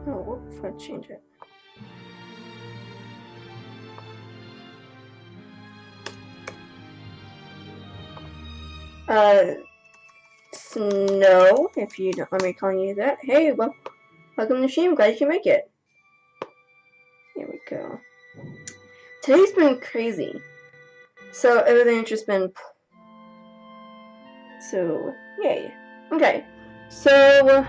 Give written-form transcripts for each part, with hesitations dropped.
Oh, whoops, I change it. Snow, if you don't mind me calling you that. Hey, welcome to the stream. Glad you can make it. Here we go. Today's been crazy. So everything's just been. So, yay. Okay. So.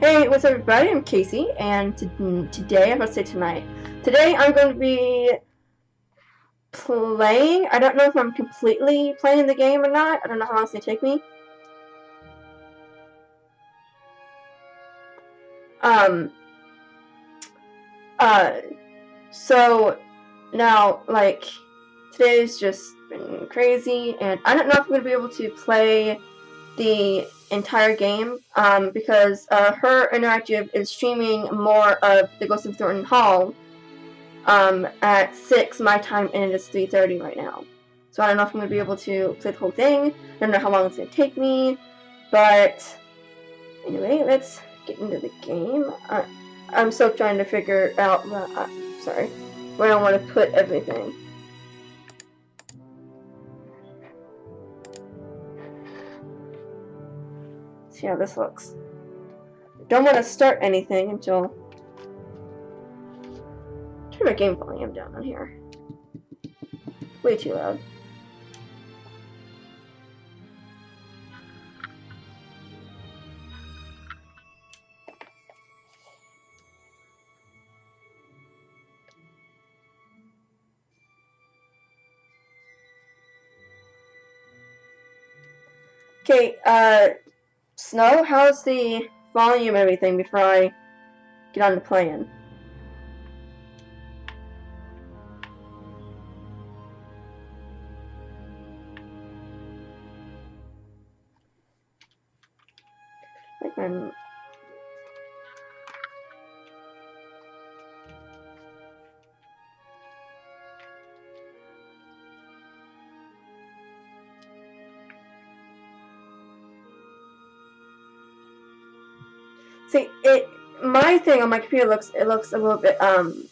Hey, what's up, everybody? I'm Casey, and today, I'm about to say tonight. Today, I'm going to be playing. I don't know if I'm completely playing the game or not. I don't know how long it's going to take me. So now, like, today's just been crazy, and I don't know if I'm gonna be able to play the entire game, because Her Interactive is streaming more of the Ghost of Thornton Hall, at 6 my time, and it is 3:30 right now. So I don't know if I'm gonna be able to play the whole thing. I don't know how long it's gonna take me, but anyway, let's get into the game. I'm still trying to figure out, sorry, where I want to put everything. See how this looks. Don't want to start anything until... Turn my game volume down on here. Way too loud. Okay, Snow, how's the volume and everything before I get on to playing? Like my... See, my thing on my computer looks a little bit, on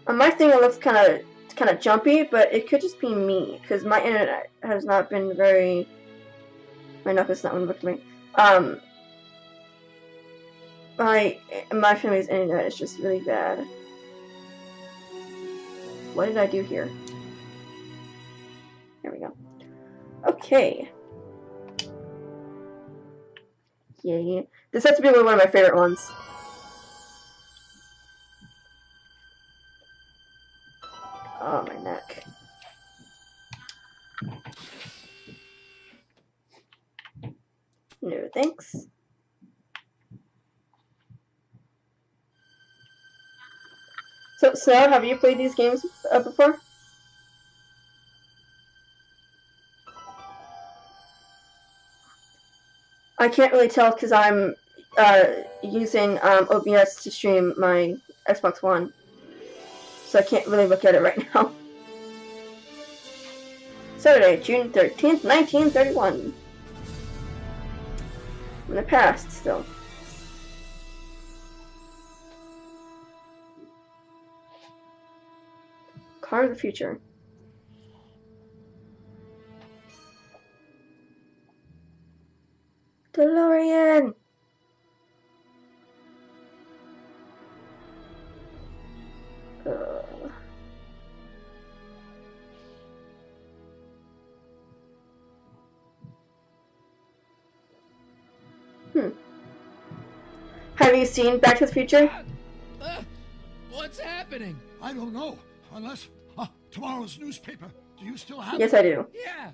my thing it looks kind of jumpy, but it could just be me, because my internet has not been very... My knuckles not one look at me. My family's internet is just really bad. What did I do here? There we go. Okay. Yay. This has to be one of my favorite ones. Oh, my neck. No, thanks. So, have you played these games before? I can't really tell because I'm using OBS to stream my Xbox One. So I can't really look at it right now. Saturday, June 13th, 1931. In the past, still. Car of the future. DeLorean! Have you seen Back to the Future? What's happening? I don't know. Unless tomorrow's newspaper. Do you still have it? Yes, I do. Yeah.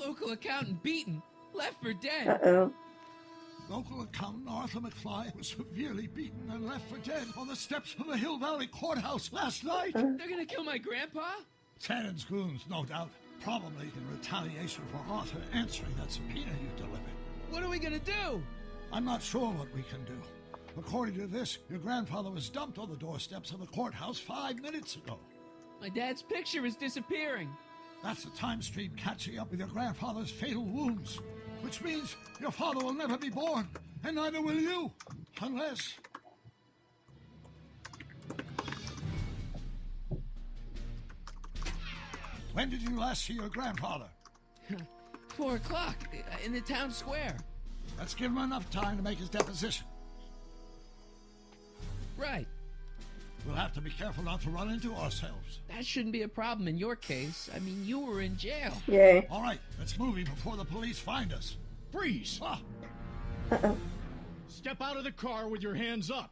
Local accountant beaten. Left for dead. Uh-oh. Local accountant Arthur McFly was severely beaten and left for dead on the steps of the Hill Valley Courthouse last night. They're gonna kill my grandpa? Tannen's goons, no doubt. Probably in retaliation for Arthur answering that subpoena you delivered. What are we gonna do? I'm not sure what we can do. According to this, your grandfather was dumped on the doorsteps of the courthouse 5 minutes ago. My dad's picture is disappearing. That's the time stream catching up with your grandfather's fatal wounds. Which means your father will never be born, and neither will you. Unless... When did you last see your grandfather? 4 o'clock in the town square. Let's give him enough time to make his deposition. Right. We'll have to be careful not to run into ourselves. That shouldn't be a problem in your case. I mean, you were in jail. Yay. All right, let's move before the police find us. Freeze! Ah, Uh-oh. Step out of the car with your hands up.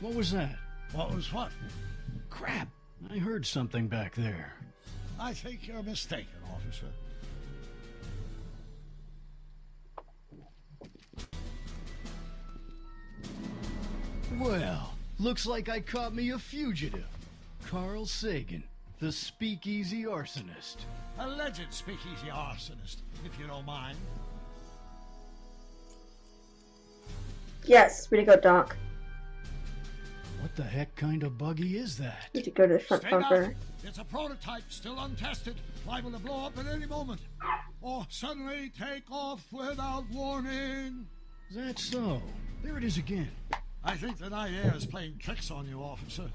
What was that? what was what? Crap. I heard something back there. I think you're mistaken, officer. Well, looks like I caught me a fugitive. Carl Sagan, the speakeasy arsonist. Alleged speakeasy arsonist, if you don't mind. Yes, way to go, Doc. What the heck kind of buggy is that? Need to go to the front Stay back. bumper. It's a prototype, still untested, liable to blow up at any moment. Or suddenly take off without warning. Is that so? There it is again. I think the night air is playing tricks on you, officer.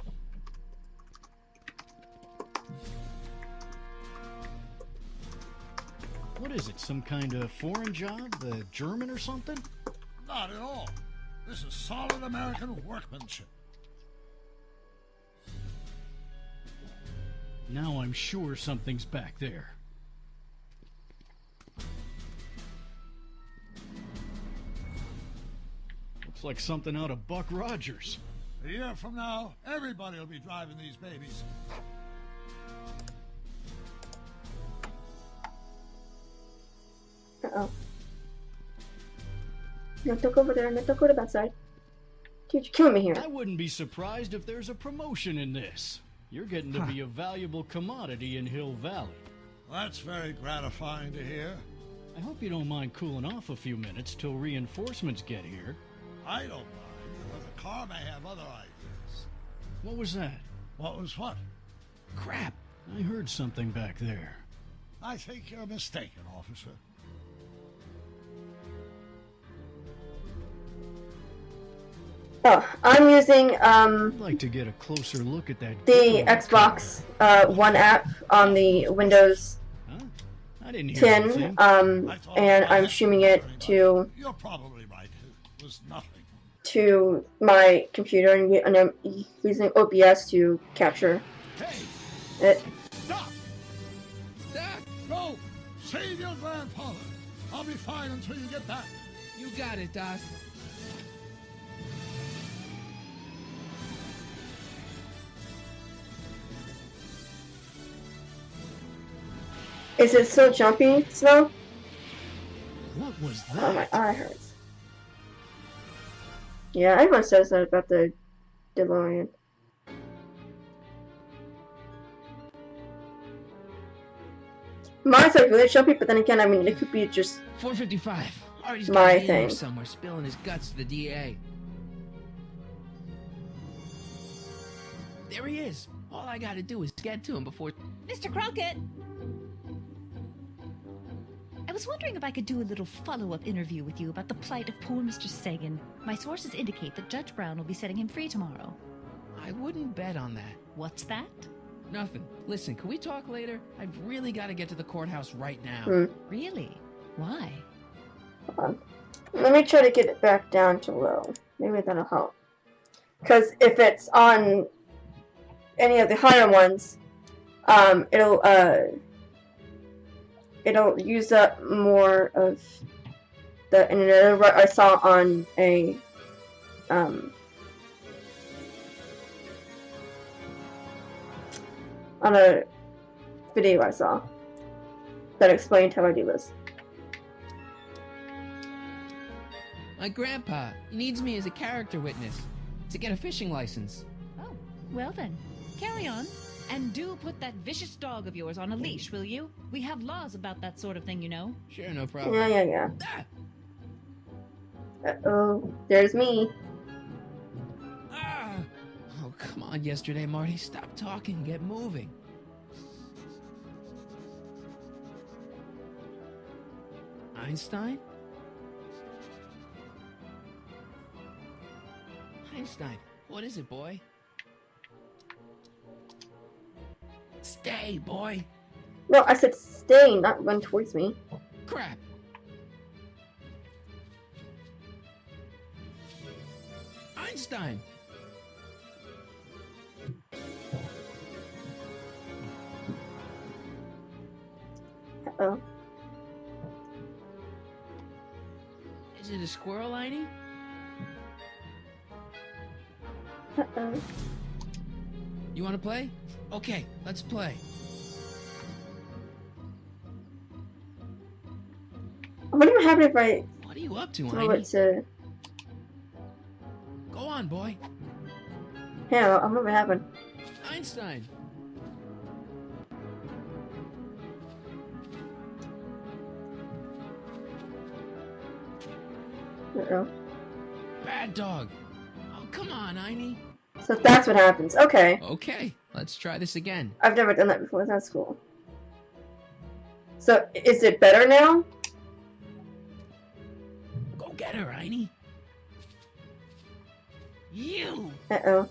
What is it, some kind of foreign job? The German or something? Not at all. This is solid American workmanship. Now I'm sure something's back there. Looks like something out of Buck Rogers. A year from now, everybody will be driving these babies. Uh-oh. No, don't go over there. No, don't go to that side. Dude, you're killing me here. I wouldn't be surprised if there's a promotion in this. You're getting to be a valuable commodity in Hill Valley. That's very gratifying to hear. I hope you don't mind cooling off a few minutes till reinforcements get here. I don't mind, but the car may have other ideas. What was that? What was what? Crap. I heard something back there. I think you're mistaken, officer. Oh, I'm using I'd like to get a closer look at that. the girl Xbox One app on the Windows car. Huh? I didn't hear 10, anything. I thought and I I'm had streaming something it very to much. You're probably right. It was nothing. my computer, and I'm using OBS to capture Hey, it. stop! Doc, Go! Save your grandfather! I'll be fine until you get back. you got it, Doc. Is it so jumpy, Snow? What was Oh, my that? eye hurts. Yeah, everyone says that about the DeLorean. Mine's like really jumpy, but then again, I mean, it could be just 455. Artie's My gotta be in there thing. somewhere, spilling his guts to the DA. There he is. All I gotta do is get to him before... Mr. Crockett! I was wondering if I could do a little follow-up interview with you about the plight of poor Mr. Sagan. My sources indicate that Judge Brown will be setting him free tomorrow. I wouldn't bet on that. What's that? Nothing. Listen, can we talk later? I've really gotta get to the courthouse right now. Really? Why? hold on. Let me try to get it back down to low. Maybe that'll help. Because if it's on any of the higher ones, it'll use up more of the internet. What I saw on a video I saw that explained how I do this. My grandpa, he needs me as a character witness to get a fishing license. Oh, well then. Carry on. And do put that vicious dog of yours on a leash, will you? We have laws about that sort of thing, you know. Sure, no problem. Yeah. Ah! Uh-oh. There's me. Ah! Oh, come on, yesterday, Marty. Stop talking and get moving. Einstein? Einstein, what is it, boy? Stay, boy. No, I said stay, not run towards me. Crap. Einstein. Uh-oh. Is it a squirrel, Einie? Uh-oh. You want to play? Okay, let's play. What would happen if I What are you up to, throw it Einie? to... Go on, boy. Yeah, I'll make it happen. Einstein. Uh-oh. Bad dog. Oh, come on, Einie. So that's what happens. Okay. Okay, let's try this again. I've never done that before. That's cool. So, is it better now? Go get her, Einie. You! Uh-oh.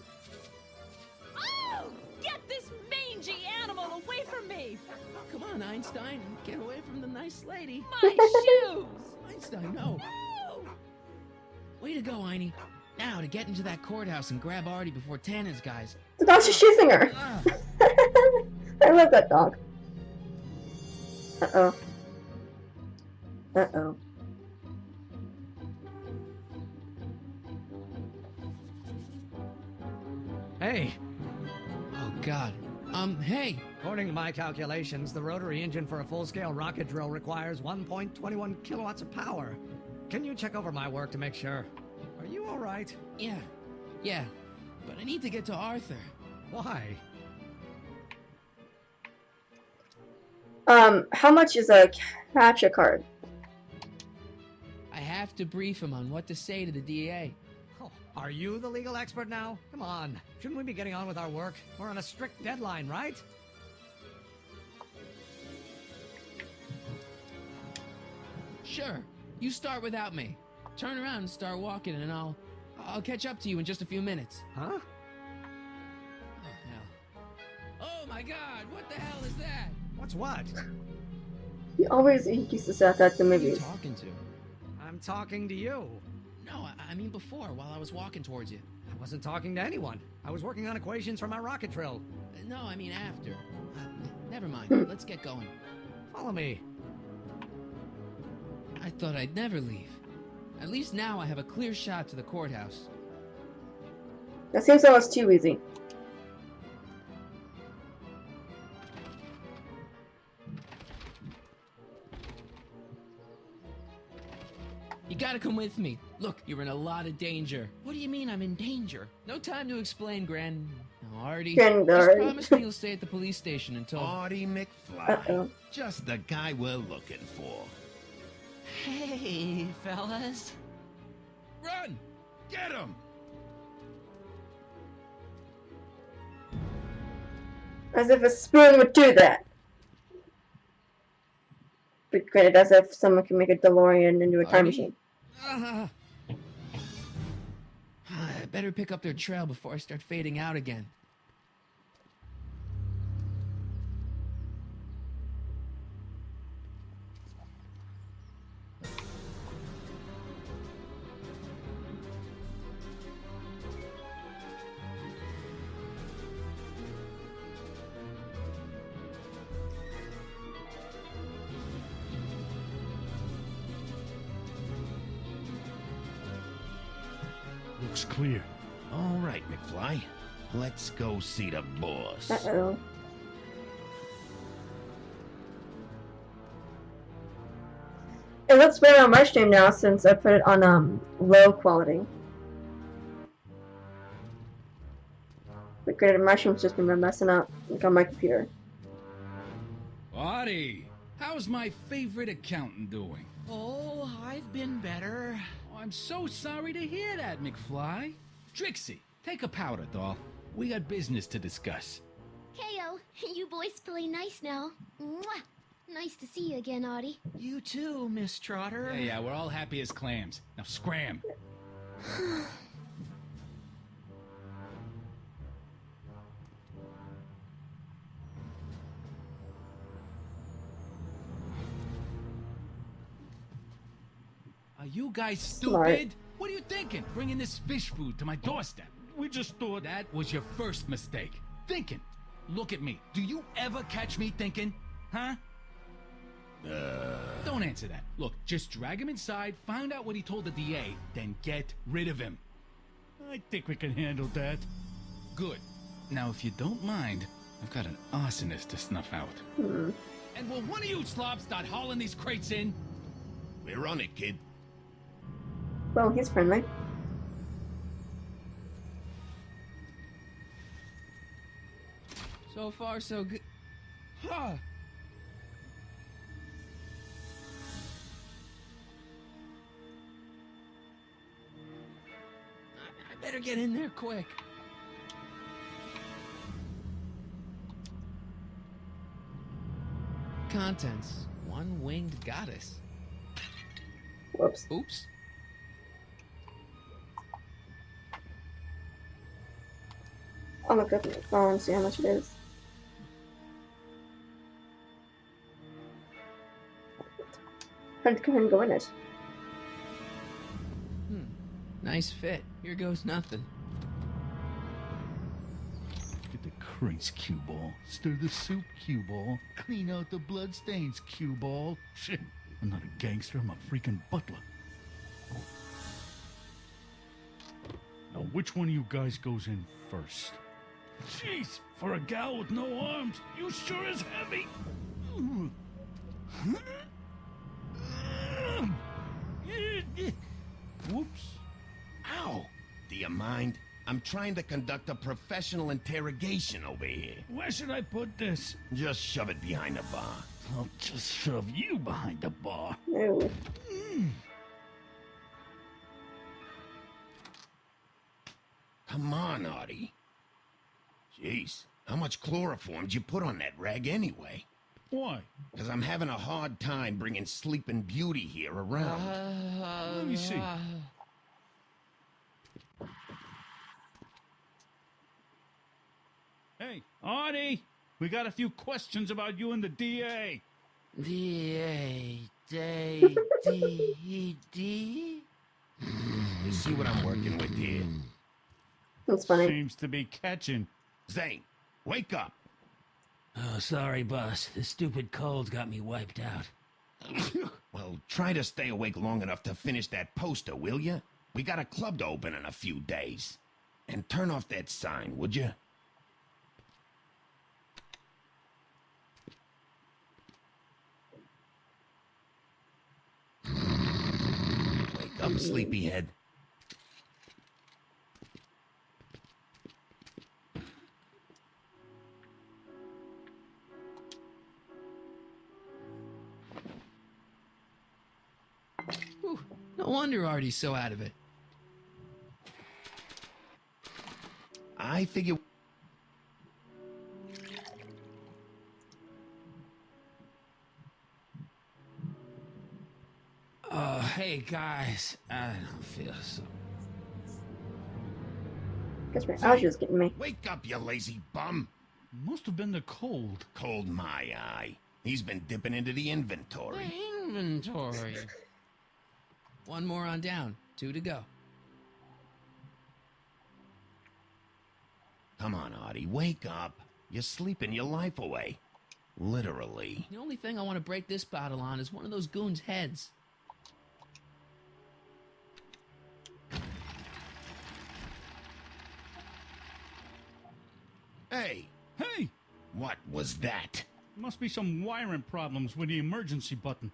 Oh! Get this mangy animal away from me! Come on, Einstein. Get away from the nice lady. My shoes! Einstein, no. No! Way to go, Einie. Now, to get into that courthouse and grab Artie before Tannen's guys. The dog's just chasing her. Ah, I love that dog. Uh-oh. Uh-oh. Hey, oh, God. Hey. according to my calculations, the rotary engine for a full-scale rocket drill requires 1.21 kilowatts of power. Can you check over my work to make sure? Are you all right? Yeah. But I need to get to Arthur. Why? How much is a captcha card? I have to brief him on what to say to the DA. Oh, are you the legal expert now? Come on. Shouldn't we be getting on with our work? We're on a strict deadline, right? Sure. You start without me. Turn around and start walking, and I'll catch up to you in just a few minutes. Huh? Oh, hell. Oh, my God. What the hell is that? What's what? He always used to say that to Who are you movies. talking to? I'm talking to you. No, I mean before, while I was walking towards you. I wasn't talking to anyone. I was working on equations for my rocket drill. No, I mean after. Never mind. Let's get going. Follow me. I thought I'd never leave. At least now I have a clear shot to the courthouse. That seems almost too easy. You gotta come with me. Look, you're in a lot of danger. What do you mean I'm in danger? No time to explain, No, Artie. Just promise me you'll stay at the police station until... Artie McFly. Uh-oh. Just the guy we're looking for. Hey, fellas. Run! Get him! As if a spoon would do that. But granted, as if someone can make a DeLorean into a time Artie? machine. I better pick up their trail before I start fading out again. Looks clear. All right, McFly. Let's go see the boss. Uh-oh. It looks better on my stream now since I put it on low quality. But upgraded mushrooms just been messing up like on my computer. Audie, how's my favorite accountant doing? Oh, I've been better. Oh, I'm so sorry to hear that, McFly. Trixie, take a powder, doll. We got business to discuss. Heyo, you boys play nice now. Mwah! Nice to see you again, Audie. You too, Miss Trotter. Yeah, we're all happy as clams. Now scram. Are you guys stupid? Smart. What are you thinking? Bringing this fish food to my doorstep? We just thought that was your first mistake. Thinking. Look at me. Do you ever catch me thinking? Huh? Don't answer that. Look, just drag him inside, find out what he told the DA, then get rid of him. I think we can handle that. Good. Now, if you don't mind, I've got an arsonist to snuff out. And will one of you slobs start hauling these crates in? We're on it, kid. Well, he's friendly. So far, so good. Huh. I better get in there quick. Contents. One-winged goddess. Whoops. Oops. I'll look up my phone and see how much it is. Time to go ahead and go in it. Nice fit. Here goes nothing. Get the crates, cue ball. Stir the soup, cue ball. Clean out the blood stains, cue ball. Shit, I'm not a gangster, I'm a freaking butler. Now, which one of you guys goes in first? Jeez, for a gal with no arms, you sure is heavy. Whoops. Ow! Do you mind? I'm trying to conduct a professional interrogation over here. Where should I put this? Just shove it behind the bar. I'll just shove you behind the bar. No. Come on, Artie. Jeez, how much chloroform did you put on that rag anyway? Why? Because I'm having a hard time bringing Sleeping Beauty here around. Let me see. Hey, Artie! We got a few questions about you and the DA. You see what I'm working with here? That's funny. Seems to be catching. Zane, wake up! Oh, sorry, boss. The stupid cold got me wiped out. Well, try to stay awake long enough to finish that poster, will you? We got a club to open in a few days. And turn off that sign, would you? Wake up, sleepyhead. Whew, no wonder Artie's so out of it. I figure... Oh, hey, guys. I don't feel so... Guess my allergies getting me. Wake up, you lazy bum! Must have been the cold. Cold my eye. He's been dipping into the inventory. Inventory. One more on down. 2 to go. Come on, Artie, wake up. You're sleeping your life away. Literally. The only thing I want to break this bottle on is one of those goons' heads. Hey, Hey! what was that? Must be some wiring problems with the emergency button.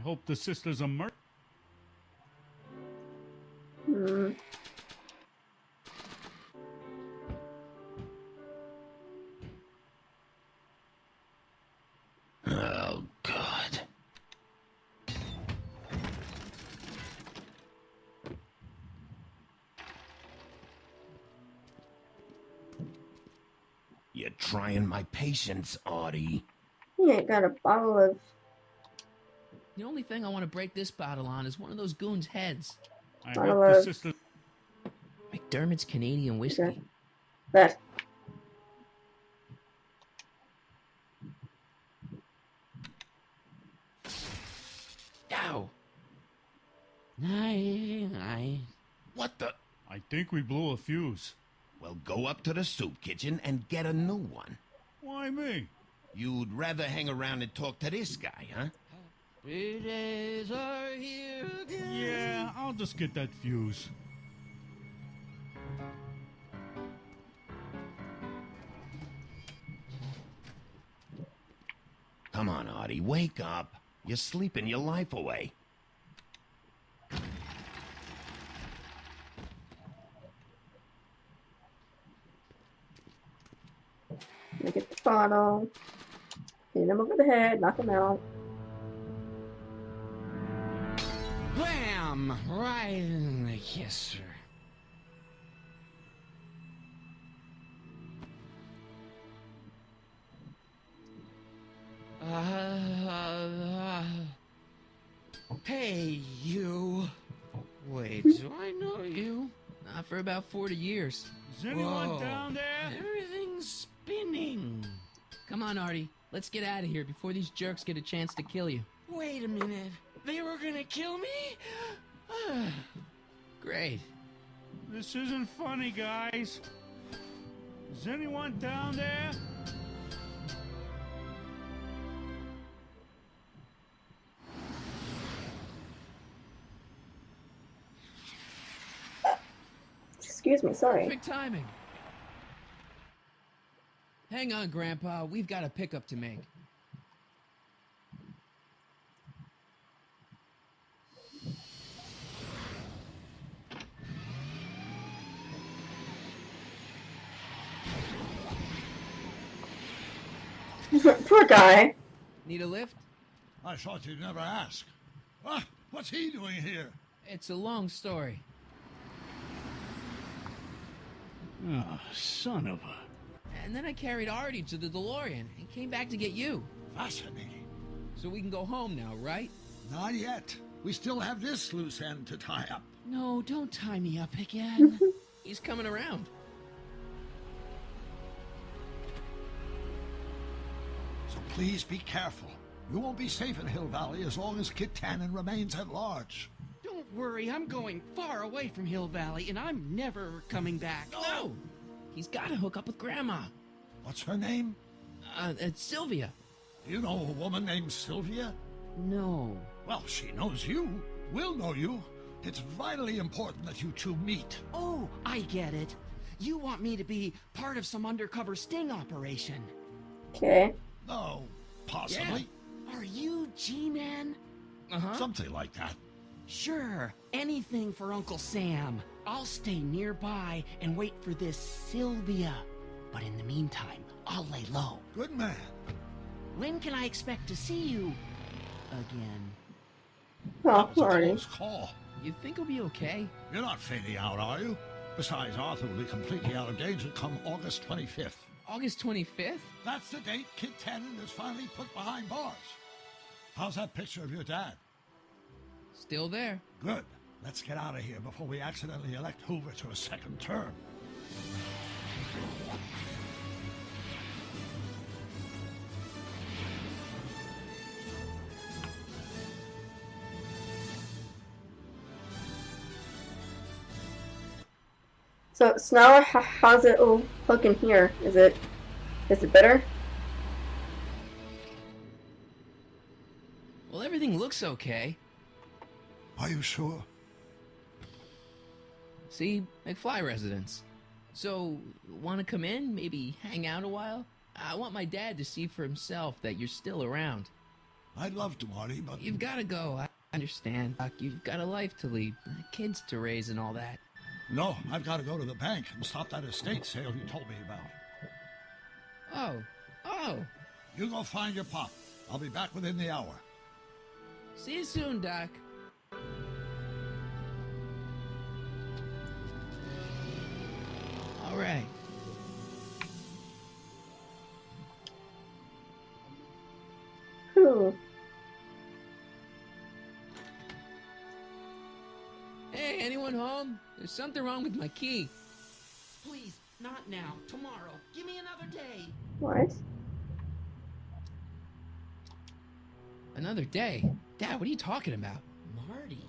hope the sisters are Oh, God. You're trying my patience, Artie. He ain't got a bottle of... The only thing I want to break this bottle on is one of those goons' heads. I hope the sisters... McDermott's Canadian whiskey. Okay. That. Ow. Aye. What the... I think we blew a fuse. Well, go up to the soup kitchen and get a new one. Why me? You'd rather hang around and talk to this guy, huh? Happy days are here again. Yeah, I'll just get that fuse. Come on, Artie, wake up. You're sleeping your life away. Gonna get the bottle. Hit him over the head, knock him out. Bam! Right in the kisser. Hey, you. Wait, do I know you? Not for about 40 years. Is anyone down there? Everything's spinning. Come on, Artie. Let's get out of here before these jerks get a chance to kill you. Wait a minute. They were gonna kill me? Great. This isn't funny, guys. Is anyone down there? Excuse me, sorry. Perfect timing. Hang on, Grandpa. We've got a pickup to make. Poor guy. Need a lift? I thought you'd never ask. Ah, what's he doing here? It's a long story. Oh, son of a... And then I carried Artie to the DeLorean and came back to get you. Fascinating. So we can go home now, right? Not yet. We still have this loose end to tie up. No, don't tie me up again. He's coming around. So please be careful. You won't be safe in Hill Valley as long as Kit Tannen remains at large. Don't worry, I'm going far away from Hill Valley, and I'm never coming back. No! He's got to hook up with Grandma. What's her name? It's Sylvia. You know a woman named Sylvia? No. Well, she knows you. We'll know you. It's vitally important that you two meet. Oh, I get it. You want me to be part of some undercover sting operation. Okay. No, possibly. Yeah. Are you G-Man? Something like that. Sure, anything for Uncle Sam. I'll stay nearby and wait for this Sylvia. But in the meantime, I'll lay low. Good man. When can I expect to see you again? Oh, That was a Artie. close call. You think he'll be okay? You're not fading out, are you? Besides, Arthur will be completely out of danger come August 25th. August 25th? That's the date Kit Tannen is finally put behind bars. How's that picture of your dad? Still there. Good. Let's get out of here before we accidentally elect Hoover to a second term. So now, how's it all looking here? Is it better? Well, everything looks okay. Are you sure? See, McFly residence. So, want to come in? Maybe hang out a while? I want my dad to see for himself that you're still around. I'd love to, Marty, but... You've got to go. I understand. You've got a life to lead, kids to raise and all that. No, I've got to go to the bank and stop that estate sale you told me about. Oh. You go find your pop. I'll be back within the hour. See you soon, Doc. All right. Whew. Hey, anyone home? There's something wrong with my key. Please, not now. Tomorrow. Give me another day. What? Another day? Dad, what are you talking about? Marty?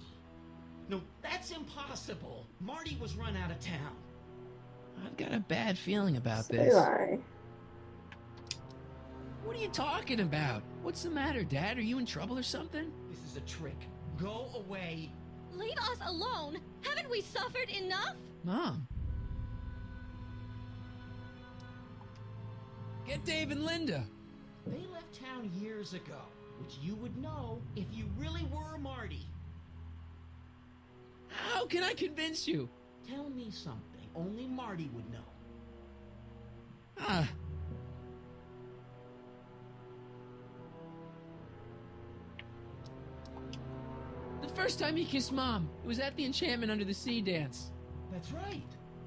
No, that's impossible. Marty was run out of town. I've got a bad feeling about So this. do I. What are you talking about? What's the matter, Dad? Are you in trouble or something? This is a trick. Go away. Leave us alone. Haven't we suffered enough? Mom. Get Dave and Linda. They left town years ago, which you would know if you really were Marty. How can I convince you? Tell me something only Marty would know. The first time he kissed Mom, it was at the Enchantment Under the Sea dance. That's right.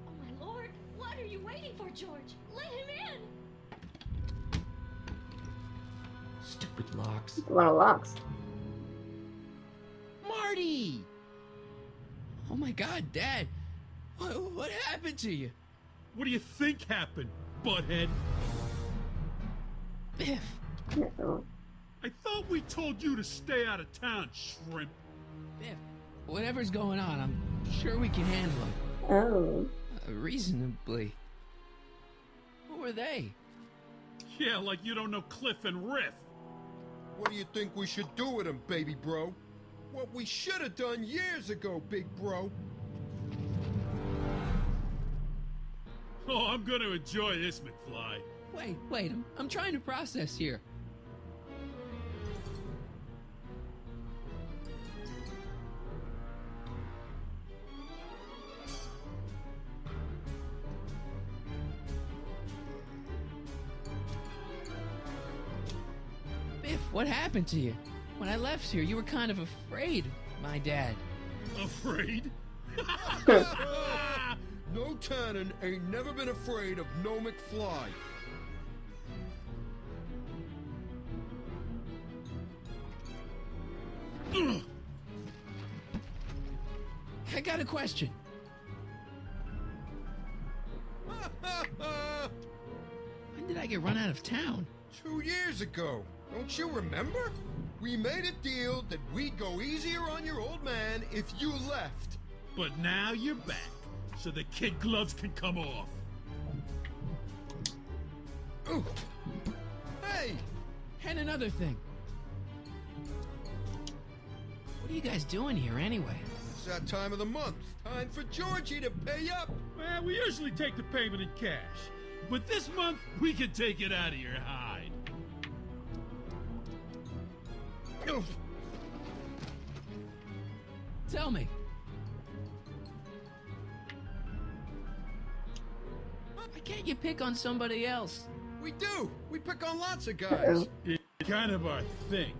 Oh my lord, what are you waiting for, George? Let him in! Stupid locks. A lot of locks. Marty! Oh my God, Dad. What happened to you? What do you think happened, butthead? Biff. I thought we told you to stay out of town, shrimp. Biff, whatever's going on, I'm sure we can handle it. Oh. Reasonably. Who were they? Yeah, like you don't know Cliff and Riff. What do you think we should do with him, baby bro? What we should have done years ago, big bro. Oh, I'm gonna enjoy this, McFly. Wait, I'm trying to process here. Biff, what happened to you? When I left here, you were kind of afraid, my dad. Afraid? No Tannen ain't never been afraid of no McFly. I got a question. When did I get run out of town? 2 years ago. Don't you remember? We made a deal that we'd go easier on your old man if you left. But now you're back, so the kid gloves can come off. Ooh. Hey! And another thing. What are you guys doing here anyway? It's that time of the month. Time for Georgie to pay up. Well, we usually take the payment in cash. But this month, we can take it out of your hide. Oof. Tell me. Why can't you pick on somebody else? We do. We pick on lots of guys. It's kind of our thing.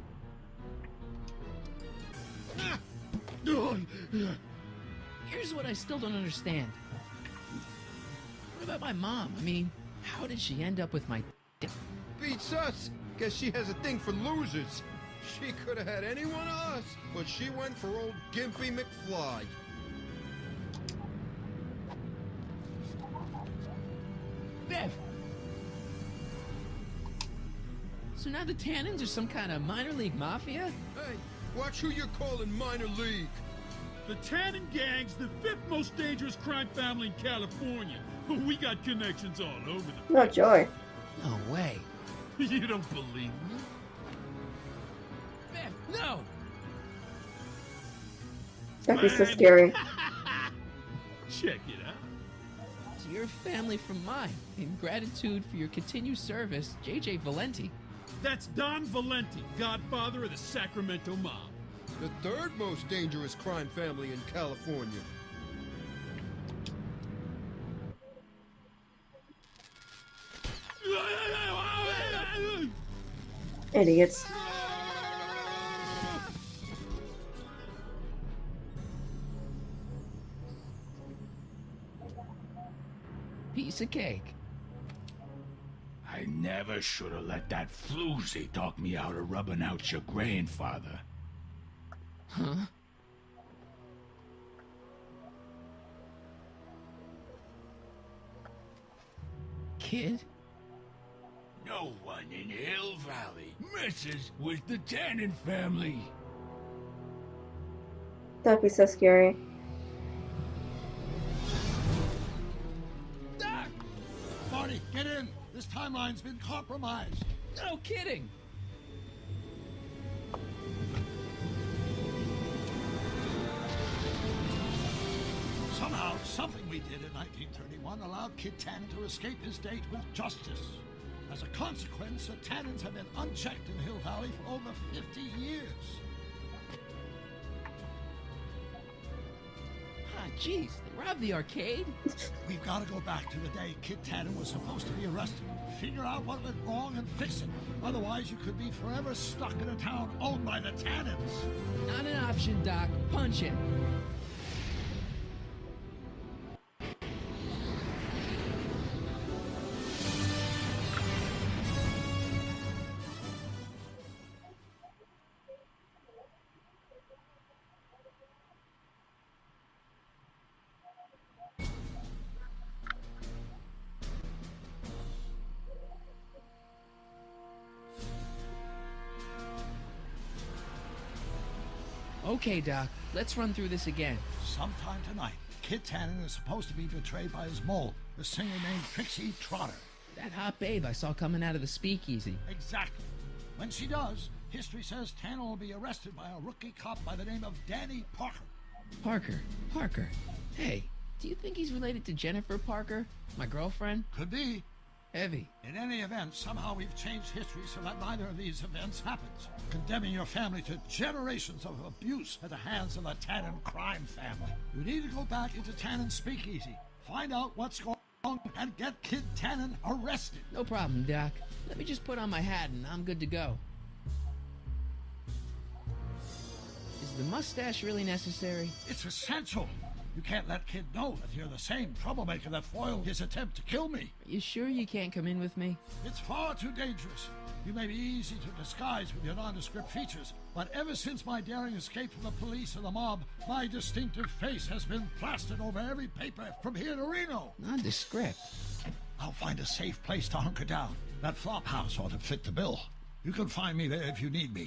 Here's what I still don't understand. What about my mom? I mean, how did she end up with my... Beats us. Guess she has a thing for losers. She could have had any one of us, but she went for old Gimpy McFly. Biff! So now the Tannens are some kind of minor league mafia? Hey, watch who you're calling minor league. The Tannen gang's the 5th most dangerous crime family in California. We got connections all over the No joy. No way. You don't believe me? Biff, no! That'd be so scary. Check it out. To your family from mine, in gratitude for your continued service, J.J. Valenti. That's Don Valenti, godfather of the Sacramento mob. The third most dangerous crime family in California. Idiots. Piece of cake. I never should have let that floozy talk me out of rubbing out your grandfather. Huh? Kid? No one in Hill Valley messes with the Tannen family. That'd be so scary. Doc! Marty, get in! This timeline's been compromised. No kidding! Somehow, something we did in 1931 allowed Kid Tannen to escape his date with justice. As a consequence, the Tannens have been unchecked in Hill Valley for over 50 years. Ah, jeez, they robbed the arcade? We've got to go back to the day Kid Tannen was supposed to be arrested. Figure out what went wrong and fix it. Otherwise, you could be forever stuck in a town owned by the Tannens. Not an option, Doc. Punch it. Okay, Doc, let's run through this again. Sometime tonight, Kid Tannen is supposed to be betrayed by his mole, the singer named Trixie Trotter. That hot babe I saw coming out of the speakeasy. Exactly. When she does, history says Tannen will be arrested by a rookie cop by the name of Danny Parker. Parker. Hey, do you think he's related to Jennifer Parker, my girlfriend? Could be. Heavy. In any event, somehow we've changed history so that neither of these events happens, condemning your family to generations of abuse at the hands of the Tannen crime family. You need to go back into Tannen's speakeasy, find out what's going on, and get Kid Tannen arrested. No problem, Doc. Let me just put on my hat and I'm good to go. Is the mustache really necessary? It's essential. You can't let Kid know that you're the same troublemaker that foiled his attempt to kill me. Are you sure you can't come in with me? It's far too dangerous. You may be easy to disguise with your nondescript features, but ever since my daring escape from the police and the mob, my distinctive face has been plastered over every paper from here to Reno. Nondescript? I'll find a safe place to hunker down. That flop house ought to fit the bill. You can find me there if you need me.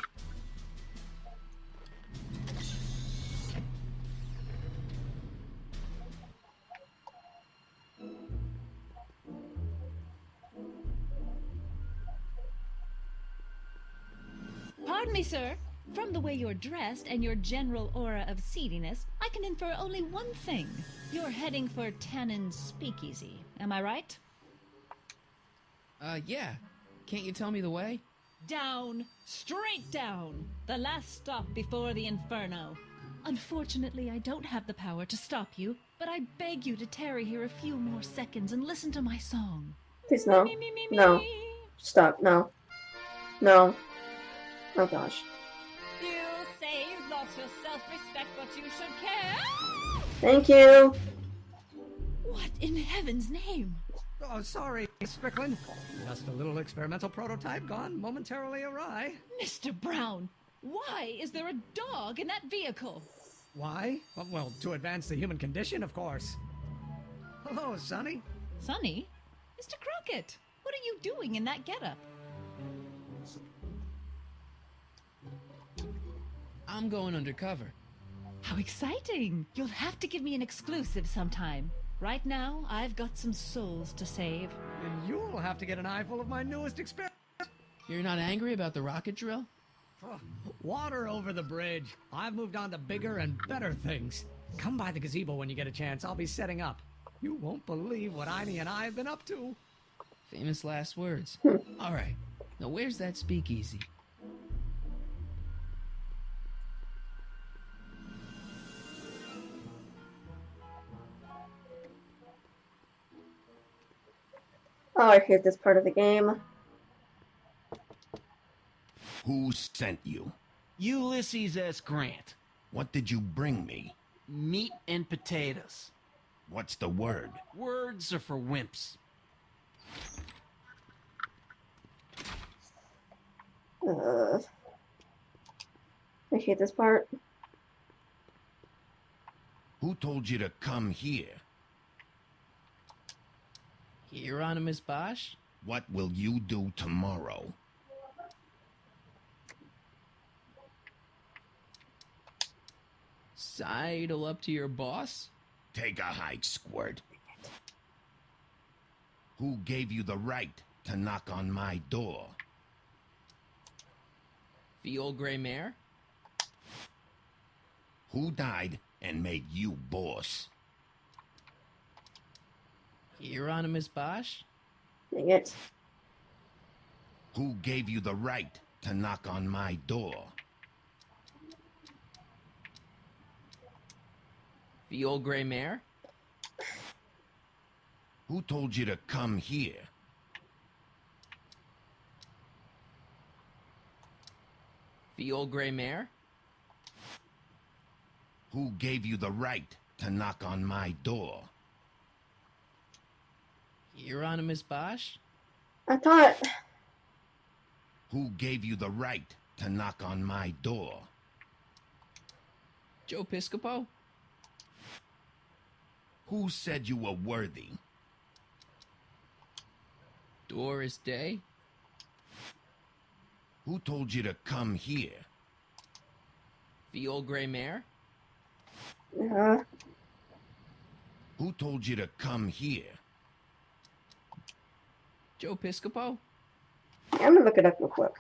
Pardon me, sir. From the way you're dressed and your general aura of seediness, I can infer only one thing. You're heading for Tannen's speakeasy. Am I right? Yeah. Can't you tell me the way? Down. Straight down. The last stop before the inferno. Unfortunately, I don't have the power to stop you, but I beg you to tarry here a few more seconds and listen to my song. Please, no. No. Stop. No. No. Oh, gosh. You say you've lost your self-respect, but you should care. Thank you. What in heaven's name? Oh, sorry, Strickland. Just a little experimental prototype gone momentarily awry. Mr. Brown, why is there a dog in that vehicle? Why? Well, to advance the human condition, of course. Hello, Sonny. Sonny? Mr. Crockett, what are you doing in that getup? I'm going undercover. How exciting! You'll have to give me an exclusive sometime. Right now, I've got some souls to save. And you'll have to get an eyeful of my newest experiment. You're not angry about the rocket drill? Oh, water over the bridge. I've moved on to bigger and better things. Come by the gazebo when you get a chance. I'll be setting up. You won't believe what Iny and I have been up to. Famous last words. All right. Now where's that speakeasy? Oh, I hate this part of the game. Who sent you? Ulysses S. Grant. What did you bring me? Meat and potatoes. What's the word? Words are for wimps. I hate this part. Who told you to come here? Hieronymus Bosch? What will you do tomorrow? Sidle up to your boss? Take a hike, Squirt. Who gave you the right to knock on my door? The old gray mare? Who died and made you boss? Hieronymus Bosch? Dang it. Who gave you the right to knock on my door? The old gray mare? Who told you to come here? The old gray mare? Who gave you the right to knock on my door? Hieronymus Bosch? I thought... Who gave you the right to knock on my door? Joe Piscopo? Who said you were worthy? Doris Day? Who told you to come here? The old gray mare? Who told you to come here? Joe Piscopo? I'm gonna look it up real quick.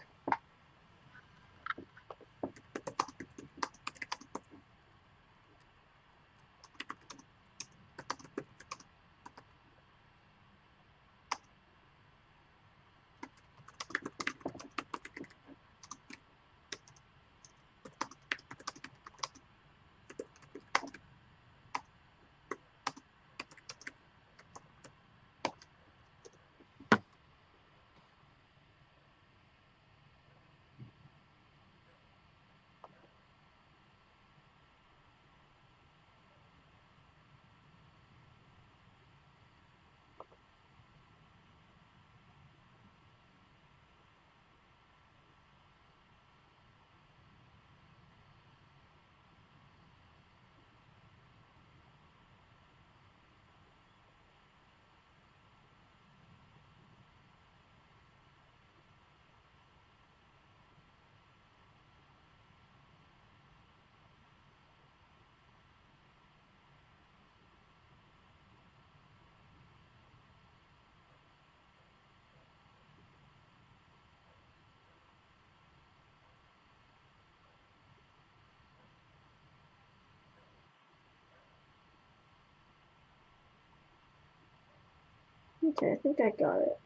Okay, I think I got it.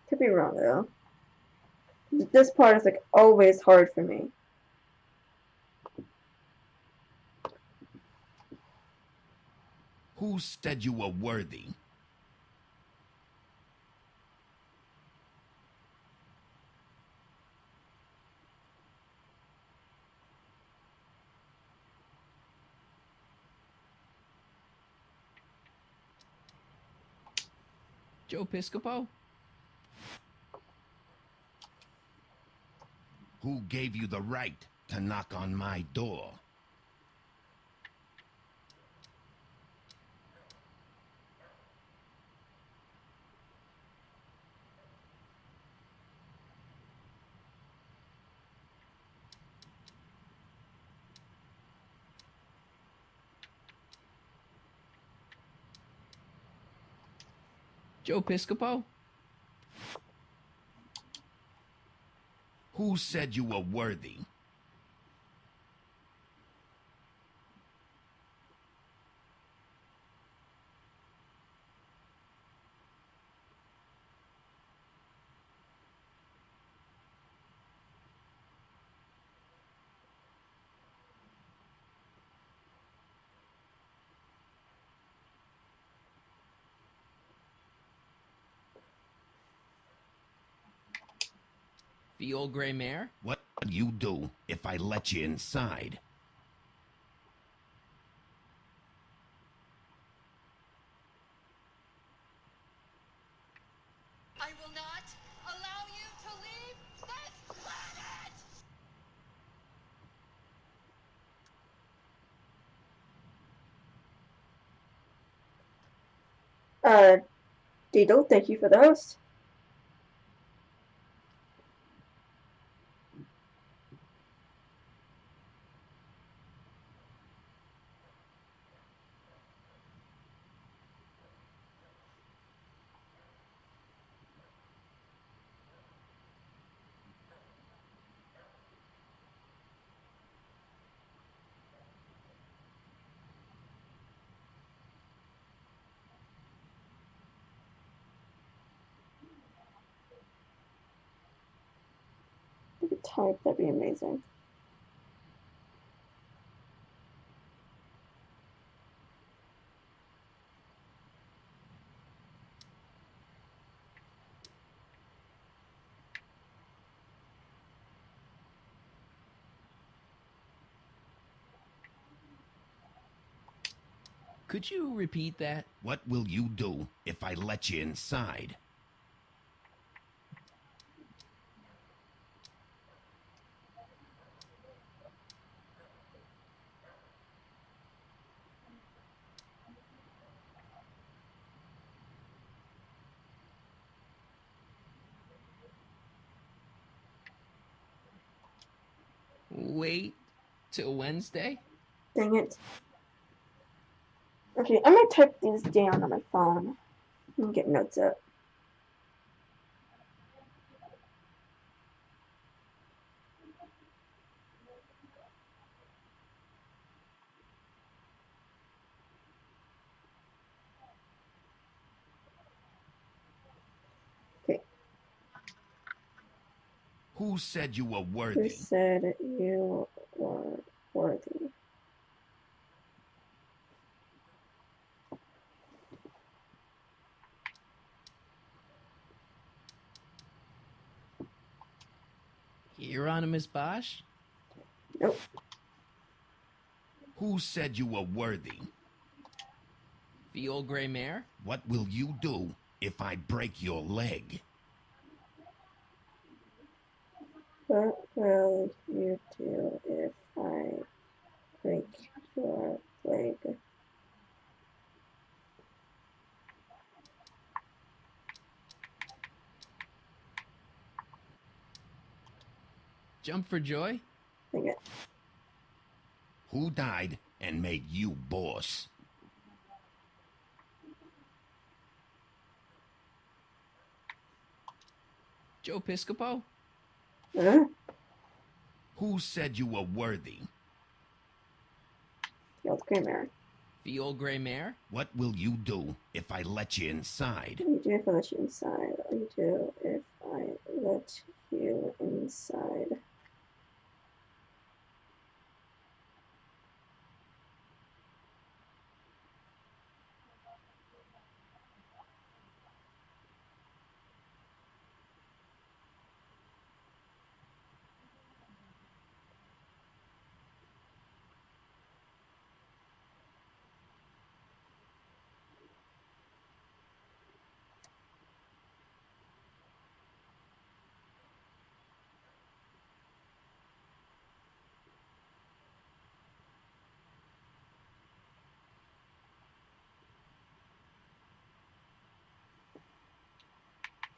Could be wrong though. This part is like always hard for me. Who said you were worthy? Joe Piscopo? Who gave you the right to knock on my door? Joe Piscopo? Who said you were worthy? The old gray mare? What would you do if I let you inside? I will not allow you to leave this planet! Diddle, thank you for the host. If you could type, that'd be amazing. Could you repeat that? What will you do if I let you inside? Wait till Wednesday? Dang it. Okay, I'm gonna type these down on my phone and get notes up. Okay. Who said you were worthy? Who said you were worthy? Hieronymus Bosch? Nope. Who said you were worthy? The old gray mare? What will you do if I break your leg? What will you do if I break your leg? Jump for joy? Dang it. Who died and made you boss? Joe Piscopo? Huh? Who said you were worthy? The old gray mare. The old gray mare? What will you do if I let you inside? What do you do if I let you inside? What do you do if I let you inside?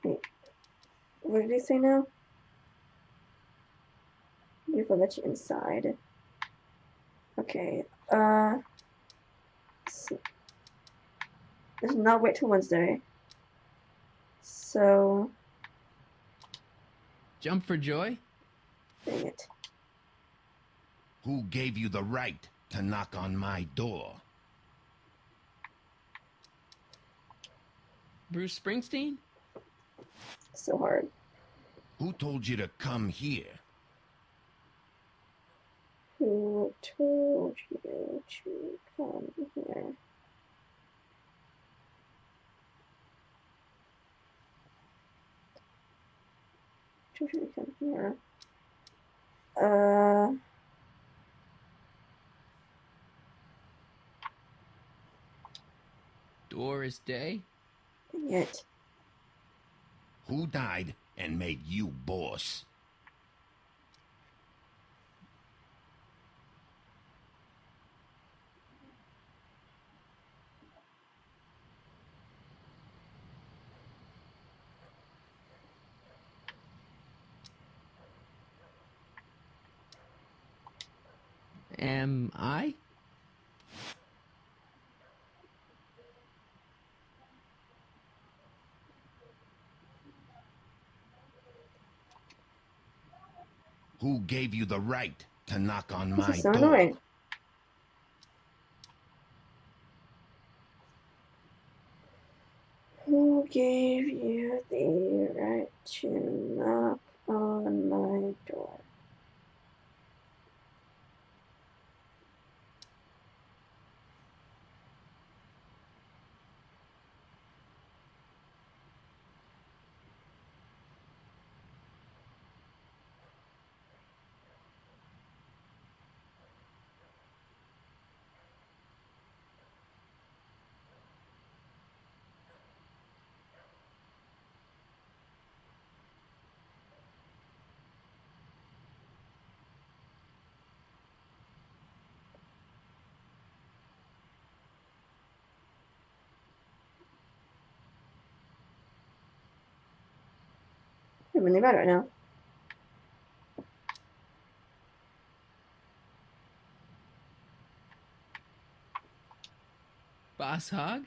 Wait, what did he say now? If I let you inside. Okay, so, let's not wait till Wednesday. So, Jump for joy? dang it. Who gave you the right to knock on my door? Bruce Springsteen? So hard. Who told you to come here? Who told you to come here? come here. Doris Day? Yet. Who died and made you boss? Am I? Who gave you the right to knock on This my is so door? annoying. Who gave you the right to knock on my door? I'm really bad right now. Boss Hog?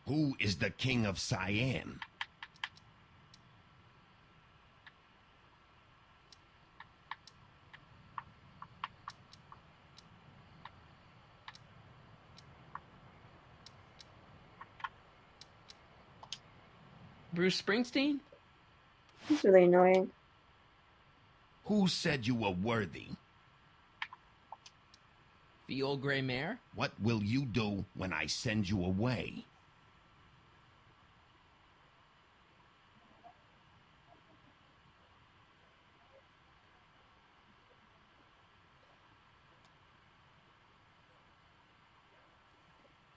Who is the king of Siam? Bruce Springsteen? He's really annoying. Who said you were worthy? The old gray mare? What will you do when I send you away?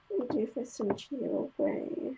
What do you for send you away?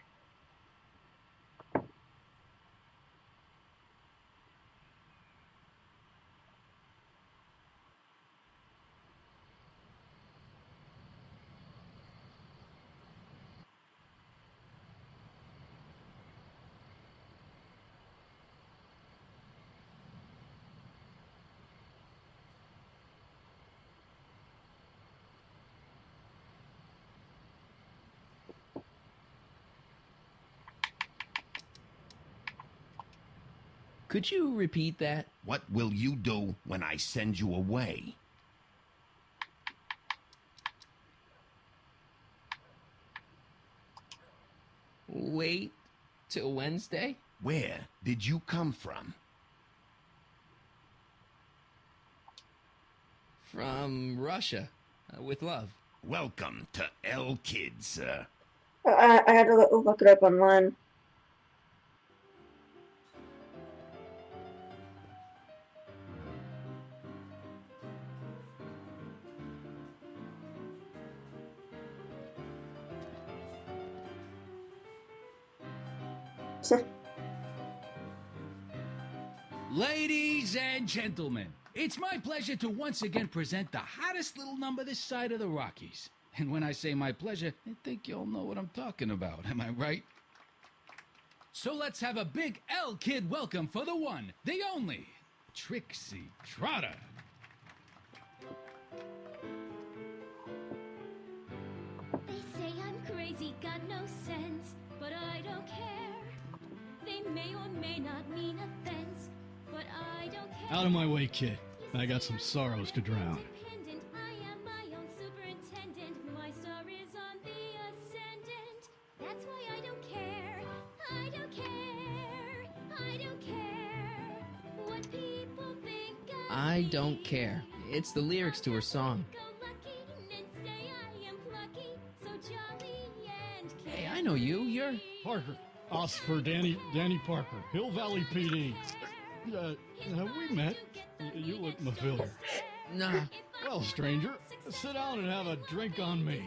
Could you repeat that? What will you do when I send you away? Wait till Wednesday? Where did you come from? From Russia. With love. Welcome to L Kids, sir. I had to look it up online. Ladies and gentlemen, it's my pleasure to once again present the hottest little number this side of the Rockies. And when I say my pleasure, I think you'll know what I'm talking about, am I right? So let's have a big L-Kid welcome for the one, the only, Trixie Trotter. They say I'm crazy, got no sense, but I don't care. They may or may not mean offense, but I don't care. Out of my way, kid. You I got some sorrows to drown. I am my own superintendent. My star is on the ascendant. That's why I don't care. I don't care. I don't care what people think I don't care. It's the lyrics to her song. Hey, I know you. You're Parker. Us for Danny Parker. Hill Valley PD. We met. You look familiar. Nah. Well, stranger, sit down and have a drink on me.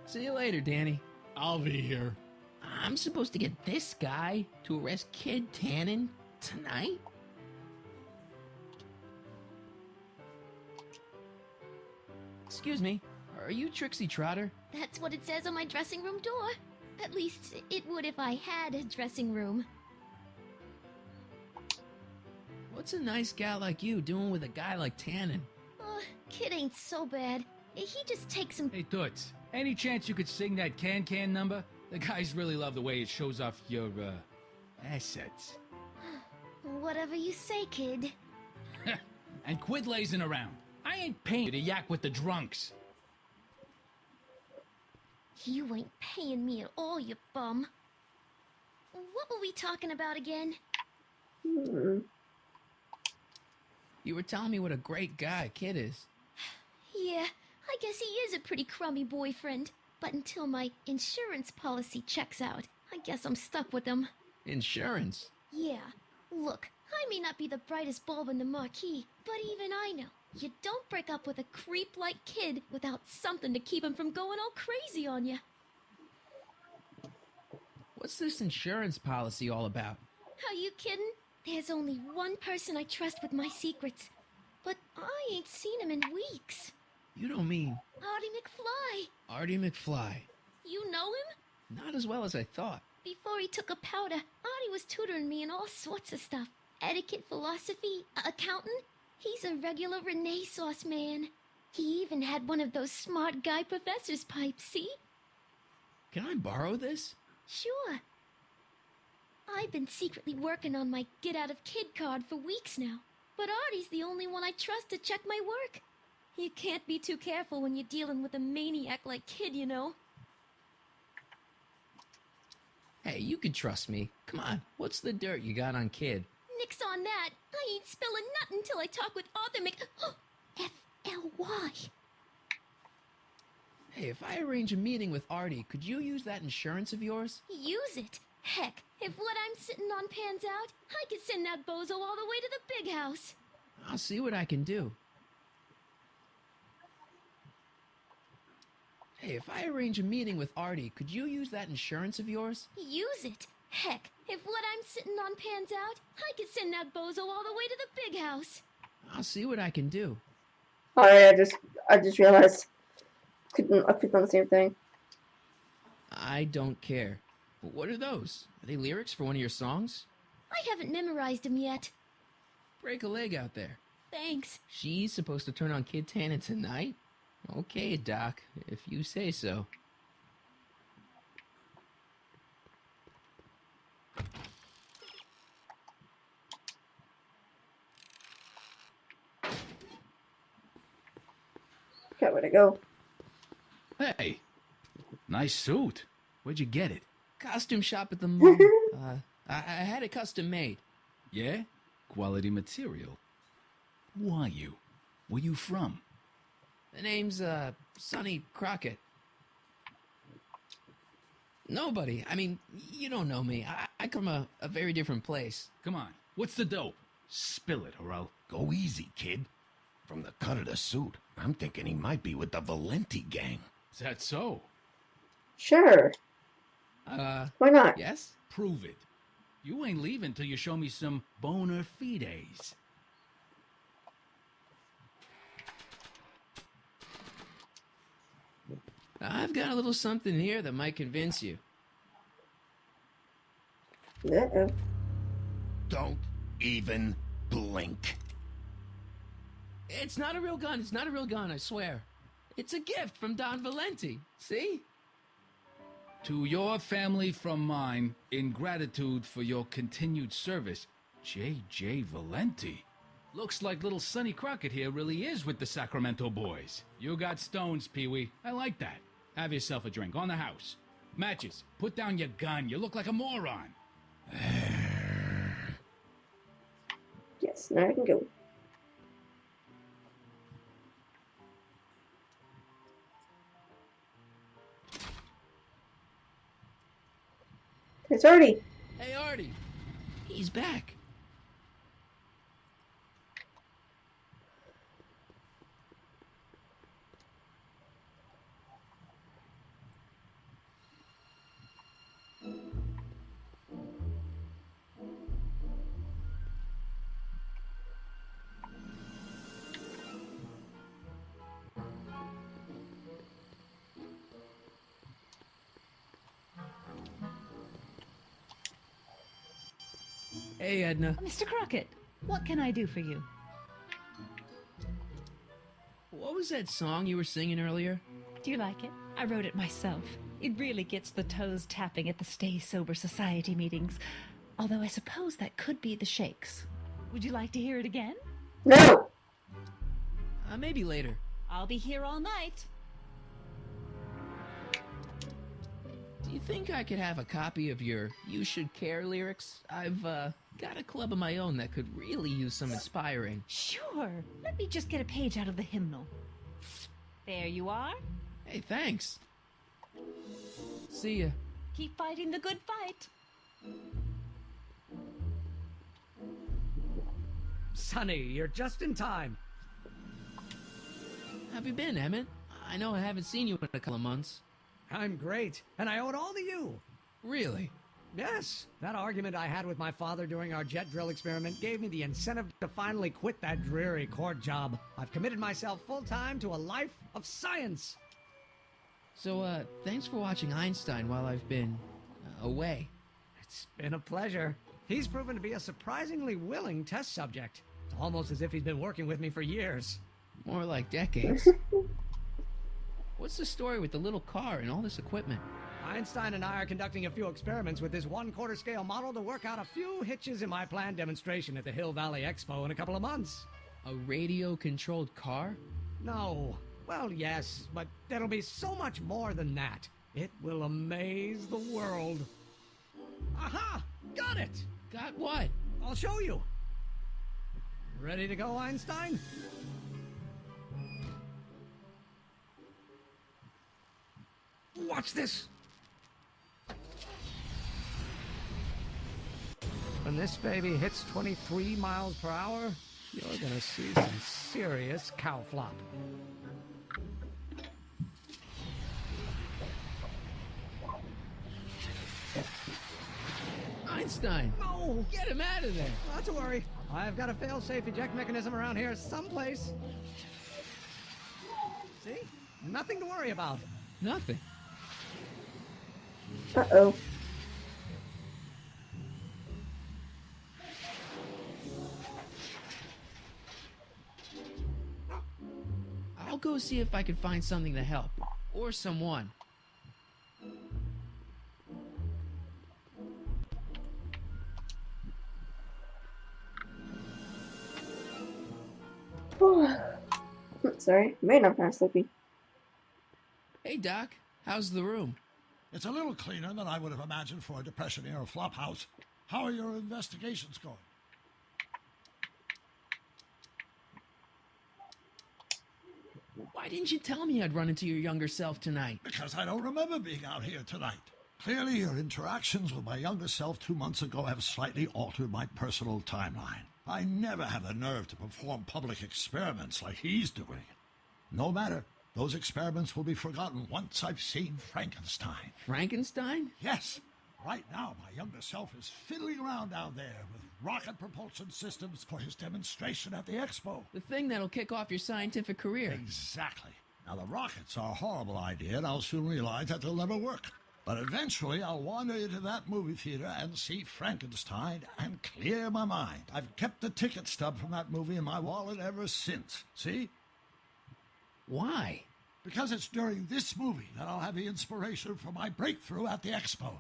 See you later, Danny. I'll be here. I'm supposed to get this guy to arrest Kid Tannen tonight? Excuse me, are you Trixie Trotter? That's what it says on my dressing room door. At least it would if I had a dressing room. What's a nice gal like you doing with a guy like Tannen? Kid ain't so bad. He just takes some... Hey, Toots, any chance you could sing that can number? The guys really love the way it shows off your, assets. Whatever you say, kid. And quit lazing around. I ain't paying you to yak with the drunks. You ain't paying me at all, you bum. What were we talking about again? You were telling me what a great guy Kid is. Yeah, I guess he is a pretty crummy boyfriend. But until my insurance policy checks out, I guess I'm stuck with him. Insurance? Yeah. Look, I may not be the brightest bulb in the marquee, but even I know you don't break up with a creep like Kid without something to keep him from going all crazy on you. What's this insurance policy all about? Are you kidding? There's only one person I trust with my secrets, but I ain't seen him in weeks. You don't mean... Artie McFly. Artie McFly. You know him? Not as well as I thought. Before he took a powder, Artie was tutoring me in all sorts of stuff. Etiquette, philosophy, accounting. He's a regular Renaissance man. He even had one of those smart guy professor's pipes, see? Can I borrow this? Sure. I've been secretly working on my get-out-of-kid card for weeks now, but Artie's the only one I trust to check my work. You can't be too careful when you're dealing with a maniac like Kid, you know. Hey, you can trust me. Come on, what's the dirt you got on Kid? Nix on that. I ain't spilling nothing until I talk with Arthur F-L-Y. Hey, if I arrange a meeting with Artie, could you use that insurance of yours? Use it? Heck, if what I'm sitting on pans out, I could send that bozo all the way to the big house. I'll see what I can do. Hey, if I arrange a meeting with Artie, could you use that insurance of yours? Use it? Heck, if what I'm sitting on pans out, I could send that bozo all the way to the big house. I'll see what I can do. Alright, I just realized I clicked on the same thing. I don't care. But what are those? Are they lyrics for one of your songs? I haven't memorized them yet. Break a leg out there. Thanks. She's supposed to turn on Kid Tannen tonight? Okay, Doc, if you say so. Okay, where'd it go? Hey, nice suit. Where'd you get it? Costume shop at the mall. I had it custom made. Yeah? Quality material. Who are you? Where you from? The name's, Sonny Crockett. Nobody. I mean, you don't know me. I come a very different place. Come on. What's the dope? Spill it, or I'll... Go easy, kid. From the cut of the suit, I'm thinking he might be with the Valenti gang. Is that so? Sure. Why not? Yes? Prove it. You ain't leaving till you show me some bona fides. I've got a little something here that might convince you. Uh-oh. Don't even blink. It's not a real gun. It's not a real gun, I swear. It's a gift from Don Valenti. See? To your family from mine, in gratitude for your continued service, J.J. Valenti. Looks like little Sonny Crockett here really is with the Sacramento boys. You got stones, Pee-wee. I like that. Have yourself a drink on the house. Matches, put down your gun. You look like a moron. Yes, now I can go. It's Artie. Hey, Artie. He's back. Hey, Edna. Mr. Crockett, what can I do for you? What was that song you were singing earlier? Do you like it? I wrote it myself. It really gets the toes tapping at the Stay Sober Society meetings. Although I suppose that could be the Shakes. Would you like to hear it again? No! Maybe later. I'll be here all night. Do you think I could have a copy of your You Should Care lyrics? I've, got a club of my own that could really use some inspiring. Sure. Let me just get a page out of the hymnal. There you are. Hey, thanks. See ya. Keep fighting the good fight. Sonny, you're just in time. How have you been, Emmett? I know I haven't seen you in a couple of months. I'm great, and I owe it all to you. Really? Yes. That argument I had with my father during our jet drill experiment gave me the incentive to finally quit that dreary court job. I've committed myself full-time to a life of science. So, thanks for watching Einstein while I've been away. It's been a pleasure. He's proven to be a surprisingly willing test subject. It's almost as if he's been working with me for years. More like decades. What's the story with the little car and all this equipment? Einstein and I are conducting a few experiments with this 1/4 scale model to work out a few hitches in my planned demonstration at the Hill Valley Expo in a couple of months. A radio-controlled car? No. Well, yes, but there'll be so much more than that. It will amaze the world. Aha! Got it! Got what? I'll show you. Ready to go, Einstein? Watch this. When this baby hits 23 miles per hour, you're gonna see some serious cow flop. Einstein! No! Get him out of there! Not to worry. I've got a fail-safe eject mechanism around here someplace. See? Nothing to worry about. Nothing. Uh-oh. I'll go see if I can find something to help. Or someone. Sorry, man, I'm kind of sleepy. Hey, Doc. How's the room? It's a little cleaner than I would have imagined for a Depression-era flophouse. How are your investigations going? Why didn't you tell me I'd run into your younger self tonight? Because I don't remember being out here tonight. Clearly, your interactions with my younger self 2 months ago have slightly altered my personal timeline. I never have the nerve to perform public experiments like he's doing. No matter. Those experiments will be forgotten once I've seen Frankenstein. Frankenstein? Yes. Right now, my younger self is fiddling around down there with rocket propulsion systems for his demonstration at the expo. The thing that'll kick off your scientific career. Exactly. Now, the rockets are a horrible idea, and I'll soon realize that they'll never work. But eventually, I'll wander into that movie theater and see Frankenstein and clear my mind. I've kept the ticket stub from that movie in my wallet ever since. See? Why? Because it's during this movie that I'll have the inspiration for my breakthrough at the expo.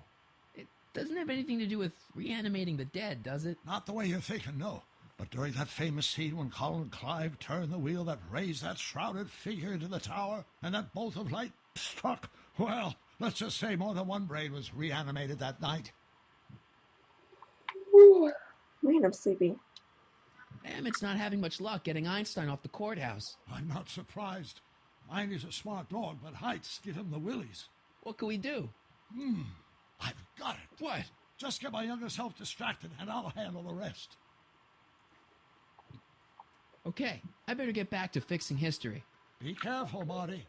It doesn't have anything to do with reanimating the dead, does it? Not the way you're thinking, no. But during that famous scene when Colin Clive turned the wheel that raised that shrouded figure into the tower, and that bolt of light struck, well, let's just say more than one brain was reanimated that night. Ooh, man, I'm sleepy. Emmett's not having much luck getting Einstein off the courthouse. I'm not surprised. Mindy's a smart dog, but heights give him the willies. What can we do? I've got it. What? Just get my younger self distracted, and I'll handle the rest. Okay, I better get back to fixing history. Be careful, Marty.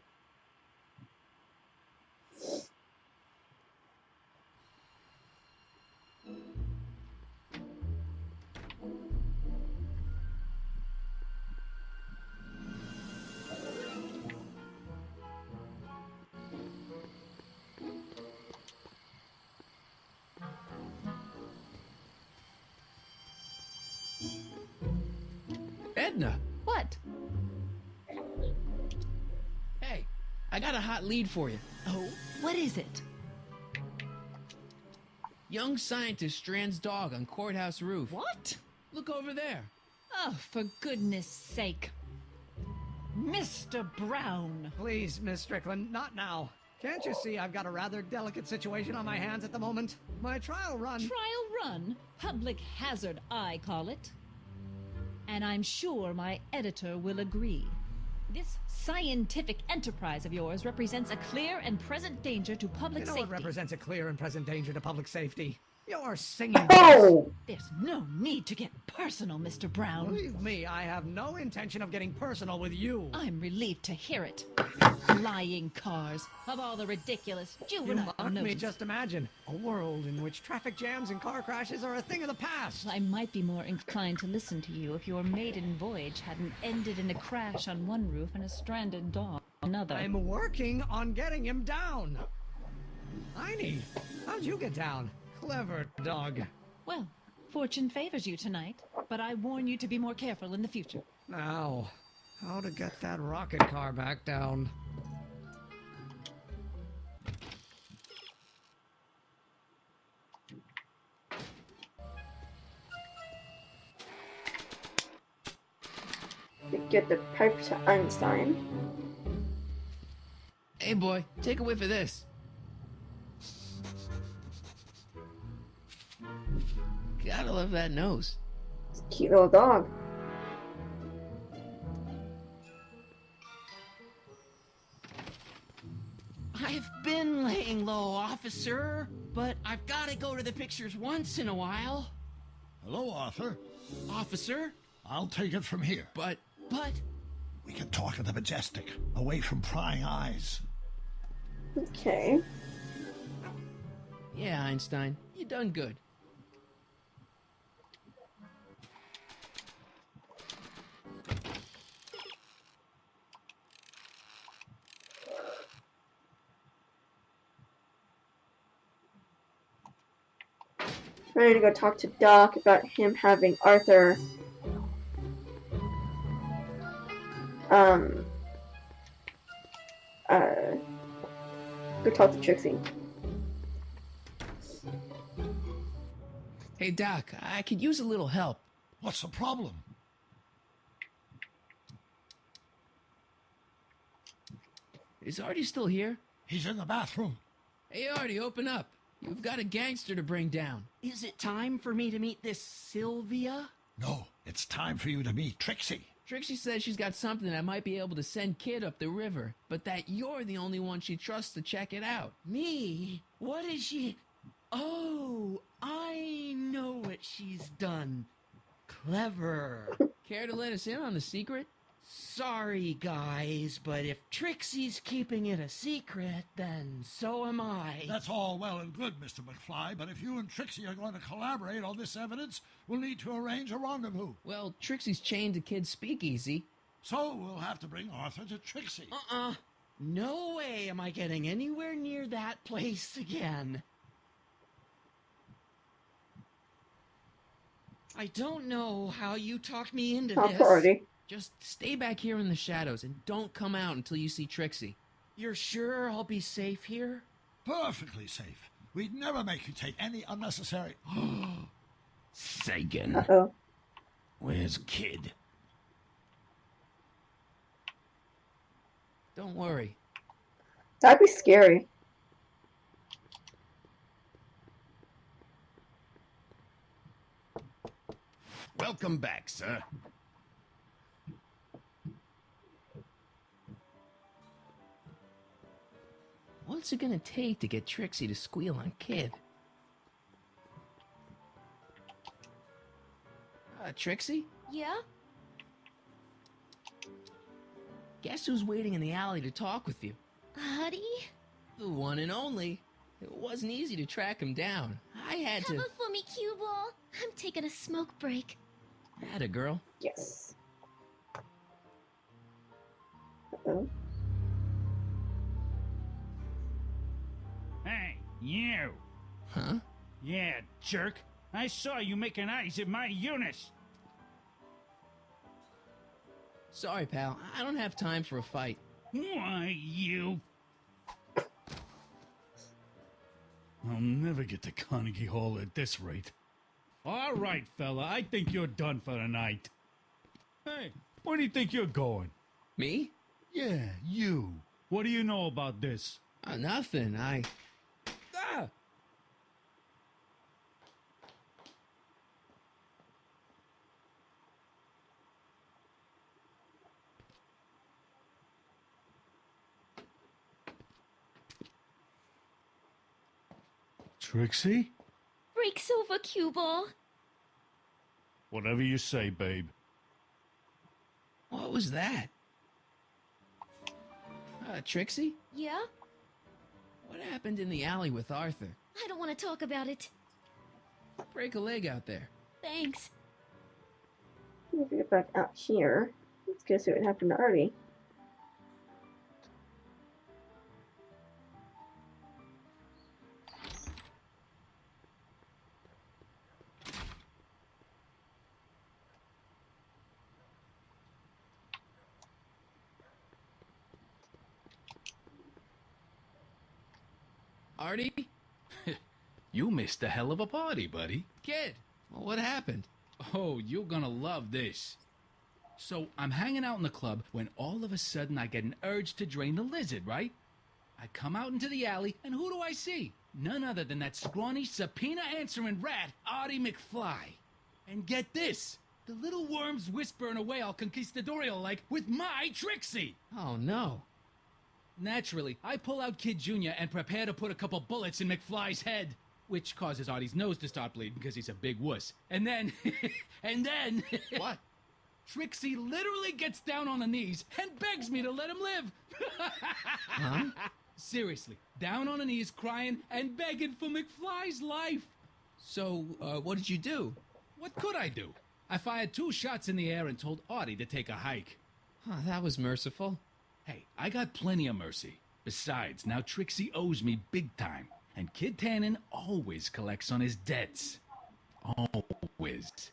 Edna! What? Hey, I got a hot lead for you. Oh, what is it? Young scientist strands dog on courthouse roof. What? Look over there. Oh, for goodness sake. Mr. Brown. Please, Miss Strickland, not now. Can't you see I've got a rather delicate situation on my hands at the moment? My trial run... Trial run? Public hazard, I call it. And I'm sure my editor will agree. This scientific enterprise of yours represents a clear and present danger to public safety. You know what represents a clear and present danger to public safety? You're singing. Oh! There's no need to get personal, Mr. Brown. Believe me, I have no intention of getting personal with you. I'm relieved to hear it. Flying cars, of all the ridiculous juvenile You mock me, notions. just imagine. A world in which traffic jams and car crashes are a thing of the past. I might be more inclined to listen to you if your maiden voyage hadn't ended in a crash on one roof and a stranded dog on another. I'm working on getting him down. Heine, how'd you get down? Clever dog. Well, fortune favors you tonight, but I warn you to be more careful in the future. Now, how to get that rocket car back down? To get the pipe to Einstein. Hey boy, take a whiff of this. Gotta love that nose. It's a cute little dog. I've been laying low, officer, but I've got to go to the pictures once in a while. Hello, Arthur. Officer? I'll take it from here. But we can talk at the Majestic, away from prying eyes. Okay. yeah, Einstein, you done good. I'm gonna go talk to Doc about him having Arthur go talk to Trixie. Hey Doc, I could use a little help. What's the problem? Is Artie still here? He's in the bathroom. Hey Artie, open up. You've got a gangster to bring down. Is it time for me to meet this Sylvia? No, it's time for you to meet Trixie. Trixie says she's got something that might be able to send Kid up the river, but that you're the only one she trusts to check it out. Me? What is she... Oh, I know what she's done. Clever. Care to let us in on the secret? Sorry, guys, but if Trixie's keeping it a secret, then so am I. That's all well and good, Mr. McFly, but if you and Trixie are going to collaborate on this evidence, we'll need to arrange a rendezvous. Well, Trixie's chained to Kid's speakeasy. So we'll have to bring Arthur to Trixie. No way am I getting anywhere near that place again. I don't know how you talked me into this. Already. Just stay back here in the shadows and don't come out until you see Trixie. You're sure I'll be safe here? Perfectly safe. We'd never make you take any unnecessary... Sagan. Uh-oh. Where's Kid? Don't worry. That'd be scary. Welcome back, sir. What's it gonna take to get Trixie to squeal on Kid? Trixie? Yeah? Guess who's waiting in the alley to talk with you? Audie? The one and only. It wasn't easy to track him down. I had to... Come for me, cue ball. I'm taking a smoke break. Atta girl. Yes. Uh-oh. Hey, you! Huh? Yeah, jerk. I saw you making eyes at my Eunice. Sorry, pal. I don't have time for a fight. Why, you... I'll never get to Carnegie Hall at this rate. All right, fella, I think you're done for the night. Hey, where do you think you're going? Me? Yeah, you. What do you know about this? Nothing. Ah! Trixie? Break's over, cue ball. Whatever you say, babe. What was that? Trixie? Yeah? What happened in the alley with Arthur? I don't want to talk about it. Break a leg out there. Thanks. Let me get back out here. Let's go see what happened to Artie. Artie? You missed a hell of a party, buddy. Kid! Well, what happened? Oh, you're gonna love this. So, I'm hanging out in the club when all of a sudden I get an urge to drain the lizard, right? I come out into the alley, and who do I see? None other than that scrawny, subpoena-answering rat, Artie McFly. And get this! The little worm's whispering away all conquistadorial-like with my Trixie! Oh, no. Naturally, I pull out Kid Jr. and prepare to put a couple bullets in McFly's head, which causes Artie's nose to start bleeding because he's a big wuss. And then... What? Trixie literally gets down on her knees and begs me to let him live. Huh? Seriously, down on her knees crying and begging for McFly's life. So, what did you do? What could I do? I fired 2 shots in the air and told Artie to take a hike. Oh, that was merciful. Hey, I got plenty of mercy. Besides, now Trixie owes me big time. And Kid Tannen always collects on his debts. Always.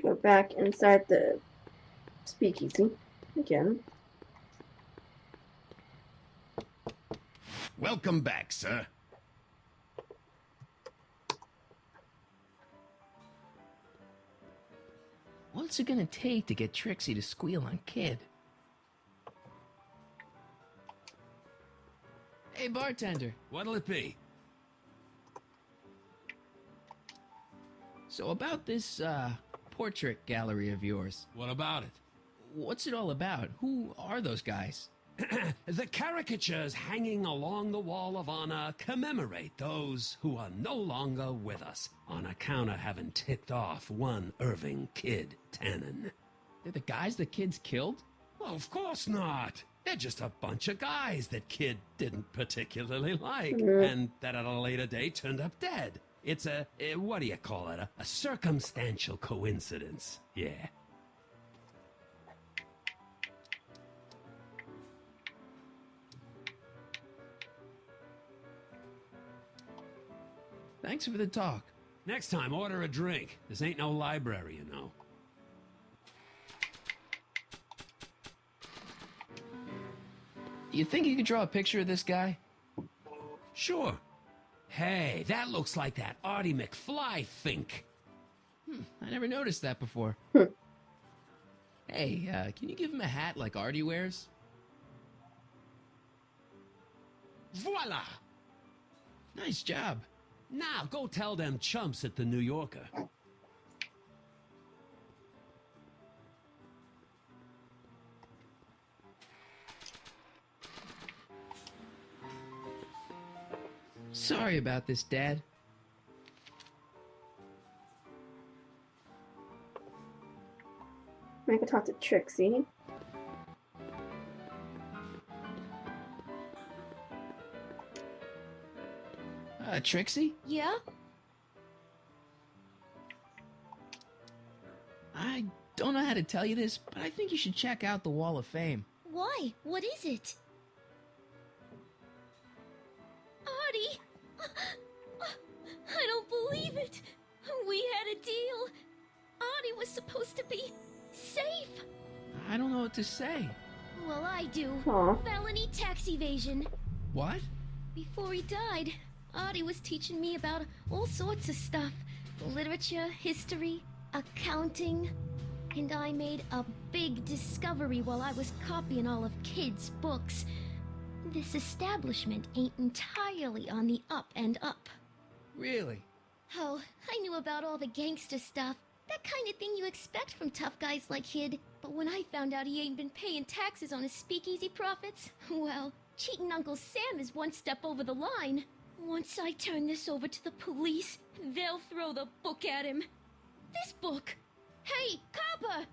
Go back inside the speakeasy again. Welcome back, sir. What's it gonna take to get Trixie to squeal on Kid? Hey, bartender. What'll it be? So about this, portrait gallery of yours. What about it? What's it all about? Who are those guys? The caricatures hanging along the wall of honor commemorate those who are no longer with us on account of having ticked off one Irving Kid Tannen. They're the guys the kids killed? Well, of course not. They're just a bunch of guys that Kid didn't particularly like, and that at a later date turned up dead. It's what do you call it? A circumstantial coincidence, yeah. Thanks for the talk. Next time, order a drink. This ain't no library, you know. You think you could draw a picture of this guy? Sure. Hey, that looks like that Artie McFly think. I never noticed that before. Hey, can you give him a hat like Artie wears? Voila! Nice job. Now, go tell them chumps at the New Yorker. Sorry about this, Dad. I can talk to Trixie. Trixie? Yeah? I don't know how to tell you this, but I think you should check out the Wall of Fame. Why? What is it? Artie! I don't believe it! We had a deal! Artie was supposed to be safe! I don't know what to say. Well, I do. Aww. Felony tax evasion. What? Before he died, Artie was teaching me about all sorts of stuff. Literature, history, accounting. And I made a big discovery while I was copying all of Kid's books. This establishment ain't entirely on the up and up. Really? Oh, I knew about all the gangster stuff. That kind of thing you expect from tough guys like Kid. But when I found out he ain't been paying taxes on his speakeasy profits, well, cheating Uncle Sam is one step over the line. Once I turn this over to the police, they'll throw the book at him. This book! Hey, copper!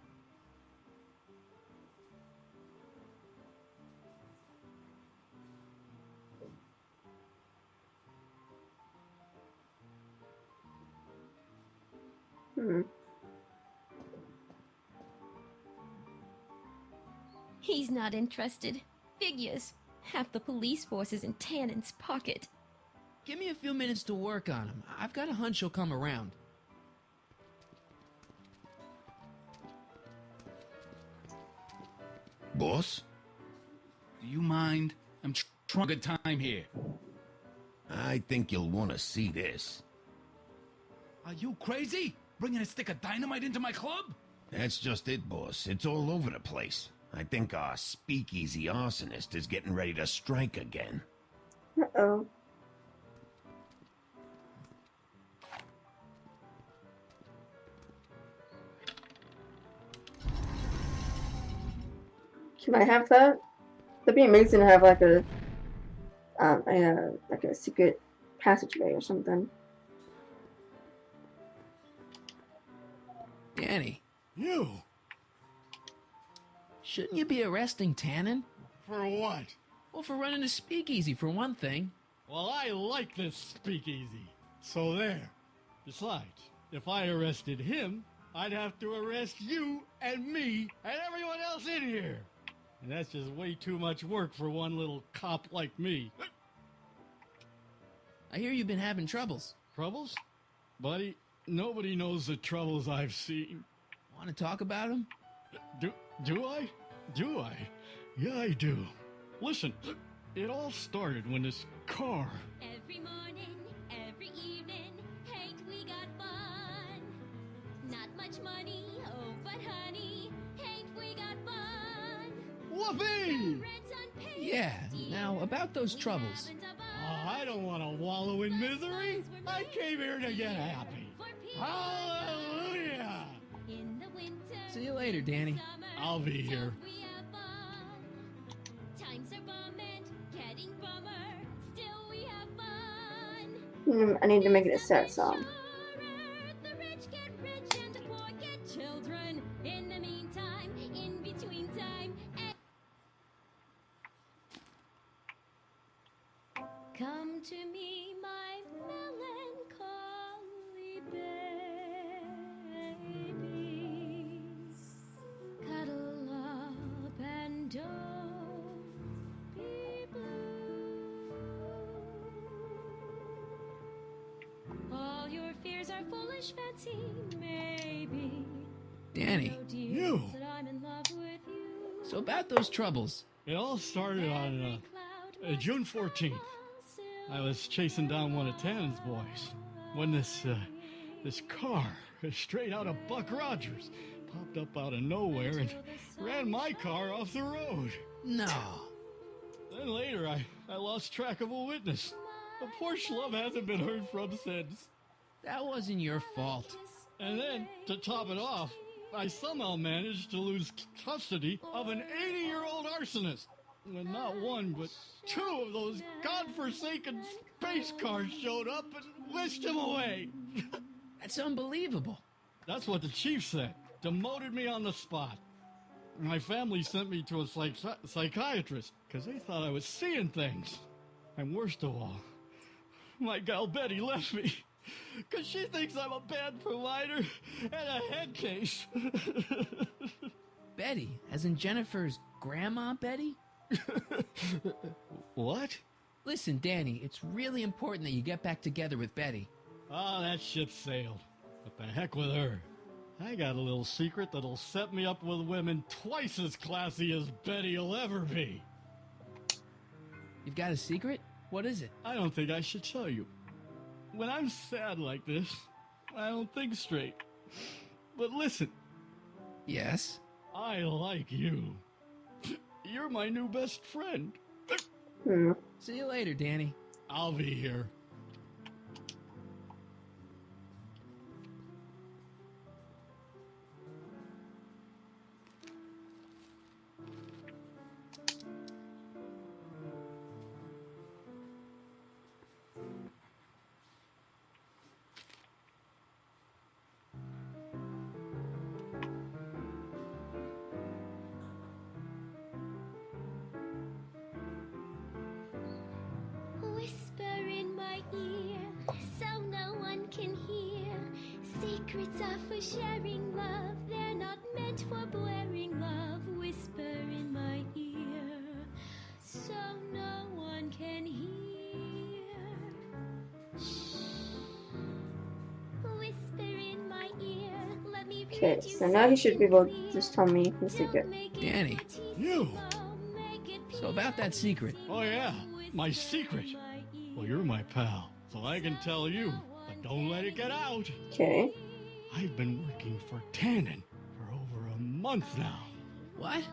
He's not interested. Figures. Half the police force is in Tannen's pocket. Give me a few minutes to work on him. I've got a hunch he'll come around. Boss? Do you mind? I'm trying a good time here. I think you'll want to see this. Are you crazy? Bringing a stick of dynamite into my club? That's just it, boss. It's all over the place. I think our speakeasy arsonist is getting ready to strike again. Uh-oh. Can I have that? That'd be amazing to have like a secret passageway or something. Danny. You? Shouldn't you be arresting Tannen? For what? Well, for running a speakeasy, for one thing. Well, I like this speakeasy. So there. Besides, if I arrested him, I'd have to arrest you and me and everyone else in here. And that's just way too much work for one little cop like me. I hear you've been having troubles. Troubles? Buddy, nobody knows the troubles I've seen. Want to talk about them? Do I? Do I? Yeah, I do. Listen, it all started when this car... Every morning, every evening, ain't we got fun? Not much money, oh, but honey, ain't we got fun? Whoopee! Yeah, now about those troubles. Oh, I don't want to wallow in misery. I came here to get happy. Hallelujah! See you later, Danny. I'll be here. Times are bumming, getting bummer, still we have fun. I need to make it a sad song. The rich get rich and the poor get children. In the meantime, in between time, come to me, my melancholy baby. Cuddle up and don't be blue. Danny. You! So about those troubles. It all started on June 14th. I was chasing down one of Tannen's boys when this car, straight out of Buck Rogers, popped up out of nowhere and ran my car off the road. No. Then later, I lost track of a witness. The poor schlub hasn't been heard from since. That wasn't your fault. And then, to top it off, I somehow managed to lose custody of an 80-year-old arsonist. When not one, but two of those godforsaken space cars showed up and whisked him away. That's unbelievable. That's what the chief said. Demoted me on the spot. My family sent me to a psychiatrist because they thought I was seeing things. And worst of all, my gal Betty left me because she thinks I'm a bad provider and a head case. Betty, as in Jennifer's grandma Betty? What? Listen, Danny, it's really important that you get back together with Betty. Oh, that ship sailed. What the heck with her? I got a little secret that'll set me up with women twice as classy as Betty'll ever be. You've got a secret? What is it? I don't think I should tell you. When I'm sad like this, I don't think straight. But listen. Yes? I like you. You're my new best friend. See you later, Danny. I'll be here. Whisper in my ear, so no one can hear. Secrets are for sharing love, they're not meant for blaring love. Whisper in my ear, so no one can hear. Shh. Whisper in my ear, let me read Okay, you so now he should be able to something just tell me the new. secret. Danny. You! So about that secret. Oh yeah, my secret. Well, you're my pal, so I can tell you, but don't let it get out. Okay. I've been working for Tannen for over a month now. What?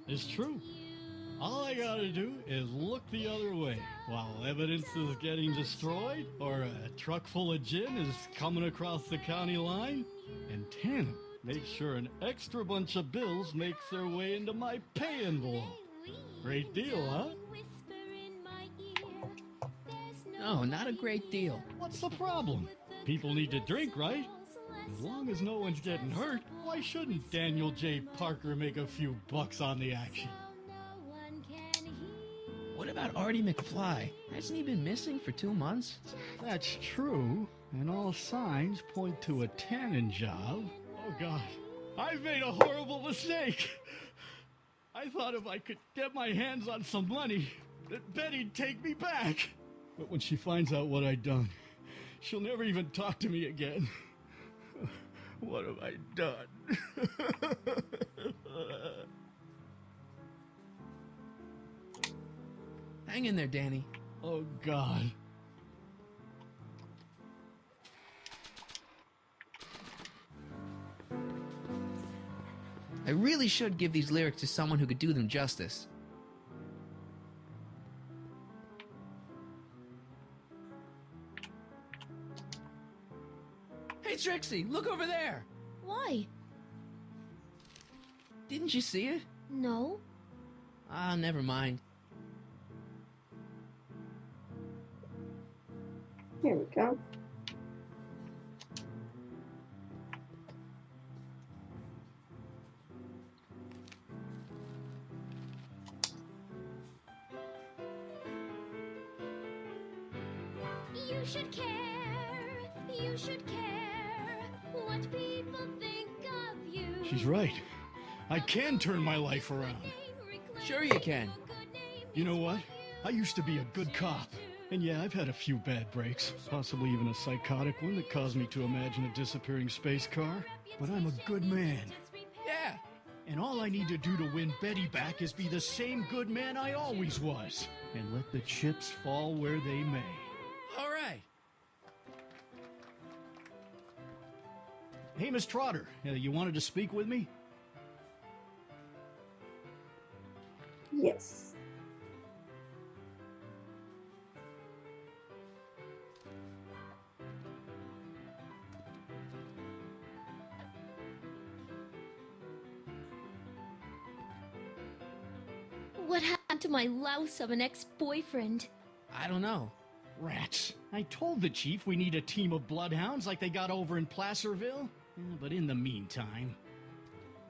It's true. All I gotta do is look the other way while evidence is getting destroyed or a truck full of gin is coming across the county line, and Tannen makes sure an extra bunch of bills makes their way into my pay envelope. Great deal, huh? No, not a great deal. What's the problem? People need to drink, right? As long as no one's getting hurt, why shouldn't Daniel J. Parker make a few bucks on the action? What about Artie McFly? Hasn't he been missing for 2 months? That's true, and all signs point to a Tannen job. Oh God, I've made a horrible mistake. I thought if I could get my hands on some money, that Betty'd take me back. But when she finds out what I'd done, she'll never even talk to me again. What have I done? Hang in there, Danny. Oh, God. I really should give these lyrics to someone who could do them justice. Hey, Trixie, look over there! Why? Didn't you see it? No. Ah, never mind. Here we go. You should care, you should care what people think of you. She's right. I can turn my life around. Sure you can. You know what? I used to be a good cop. And yeah, I've had a few bad breaks, possibly even a psychotic one that caused me to imagine a disappearing space car. But I'm a good man. Yeah. And all I need to do to win Betty back is be the same good man I always was. And let the chips fall where they may. All right. Hey, Miss Trotter, you wanted to speak with me? Yes. What happened to my louse of an ex-boyfriend? I don't know. Rats. I told the chief we need a team of bloodhounds like they got over in Placerville. Yeah, but in the meantime...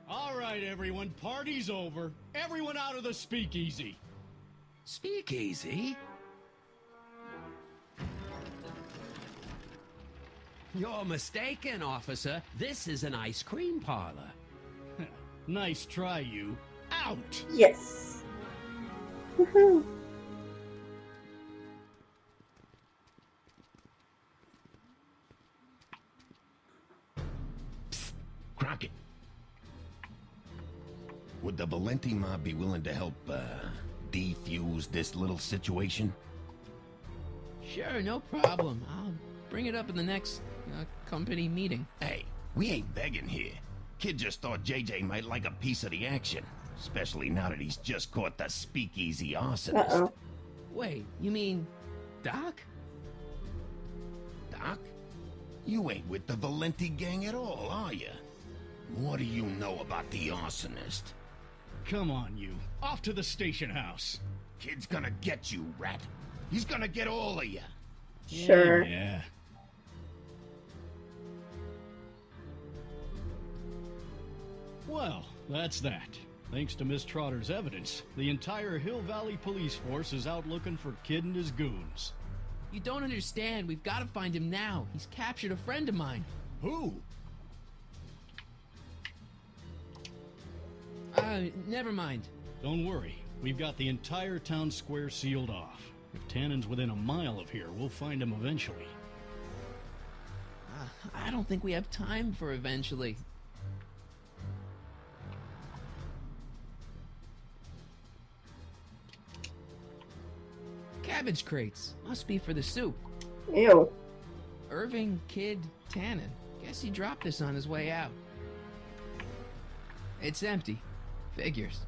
All right, everyone, party's over. Everyone out of the speakeasy. Speakeasy? You're mistaken, officer. This is an ice cream parlor. Nice try, you. Out! Yes. Woohoo. Psst, Crockett. Would the Valenti mob be willing to help, defuse this little situation? Sure, no problem. I'll bring it up in the next company meeting. Hey, we ain't begging here. Kid just thought JJ might like a piece of the action. Especially now that he's just caught the speakeasy arsonist. Uh-oh. Wait, you mean Doc? Doc? You ain't with the Valenti gang at all, are you? What do you know about the arsonist? Come on, you. Off to the station house. Kid's gonna get you, rat. He's gonna get all of you. Sure. Yeah. Well, that's that. Thanks to Miss Trotter's evidence, the entire Hill Valley police force is out looking for Kid and his goons. You don't understand. We've got to find him now. He's captured a friend of mine. Who? Never mind. Don't worry. We've got the entire town square sealed off. If Tannen's within a mile of here, we'll find him eventually. I don't think we have time for eventually. Cabbage crates. Must be for the soup. Ew. Irving Kid Tannen. Guess he dropped this on his way out. It's empty. Figures.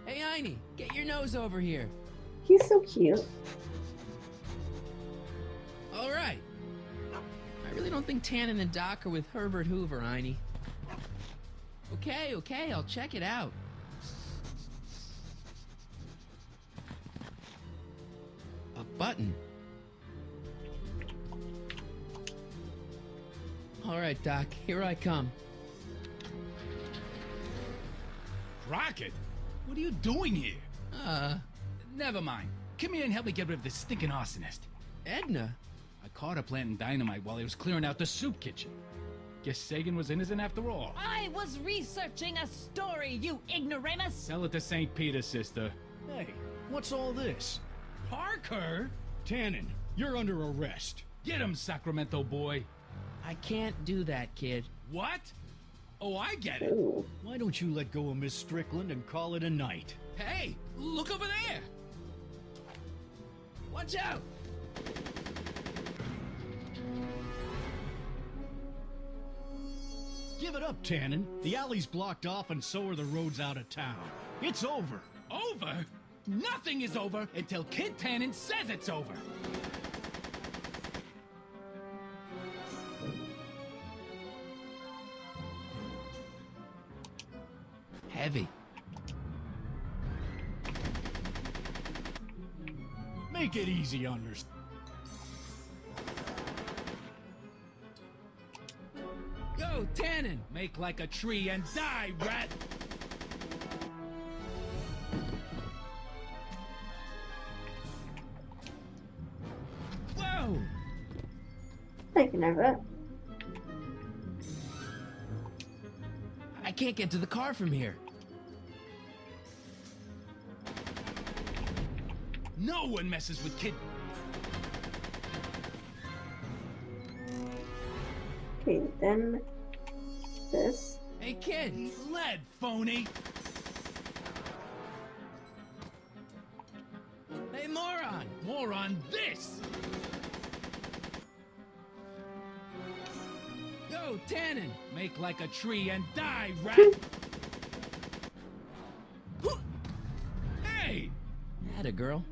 Hey, Einie, get your nose over here. He's so cute. All right. I really don't think Tannen and Doc are with Herbert Hoover, Einie. Okay, I'll check it out. A button. All right, Doc, here I come. Crockett, what are you doing here? Never mind. Come here and help me get rid of this stinking arsonist. Edna? I caught her planting dynamite while he was clearing out the soup kitchen. Guess Sagan was innocent after all. I was researching a story, you ignoramus! Tell it to St. Peter, sister. Hey, what's all this? Parker? Tannen, you're under arrest. Get him, Sacramento boy. I can't do that, kid. What? Oh, I get it. Ooh. Why don't you let go of Miss Strickland and call it a night? Hey, look over there. Watch out! Give it up, Tannen. The alley's blocked off and so are the roads out of town. It's over. Over? Nothing is over until Kid Tannen says it's over. Heavy. Make it easy on your... Go, Tannen! Make like a tree and die, rat! Whoa! I can have it. can't get to the car from here. No one messes with kid. Okay, then this. Hey, kid! Lead, phony! Hey, moron! Moron, this! Yo, Tannen! Make like a tree and die, rat! Hey! Atta girl.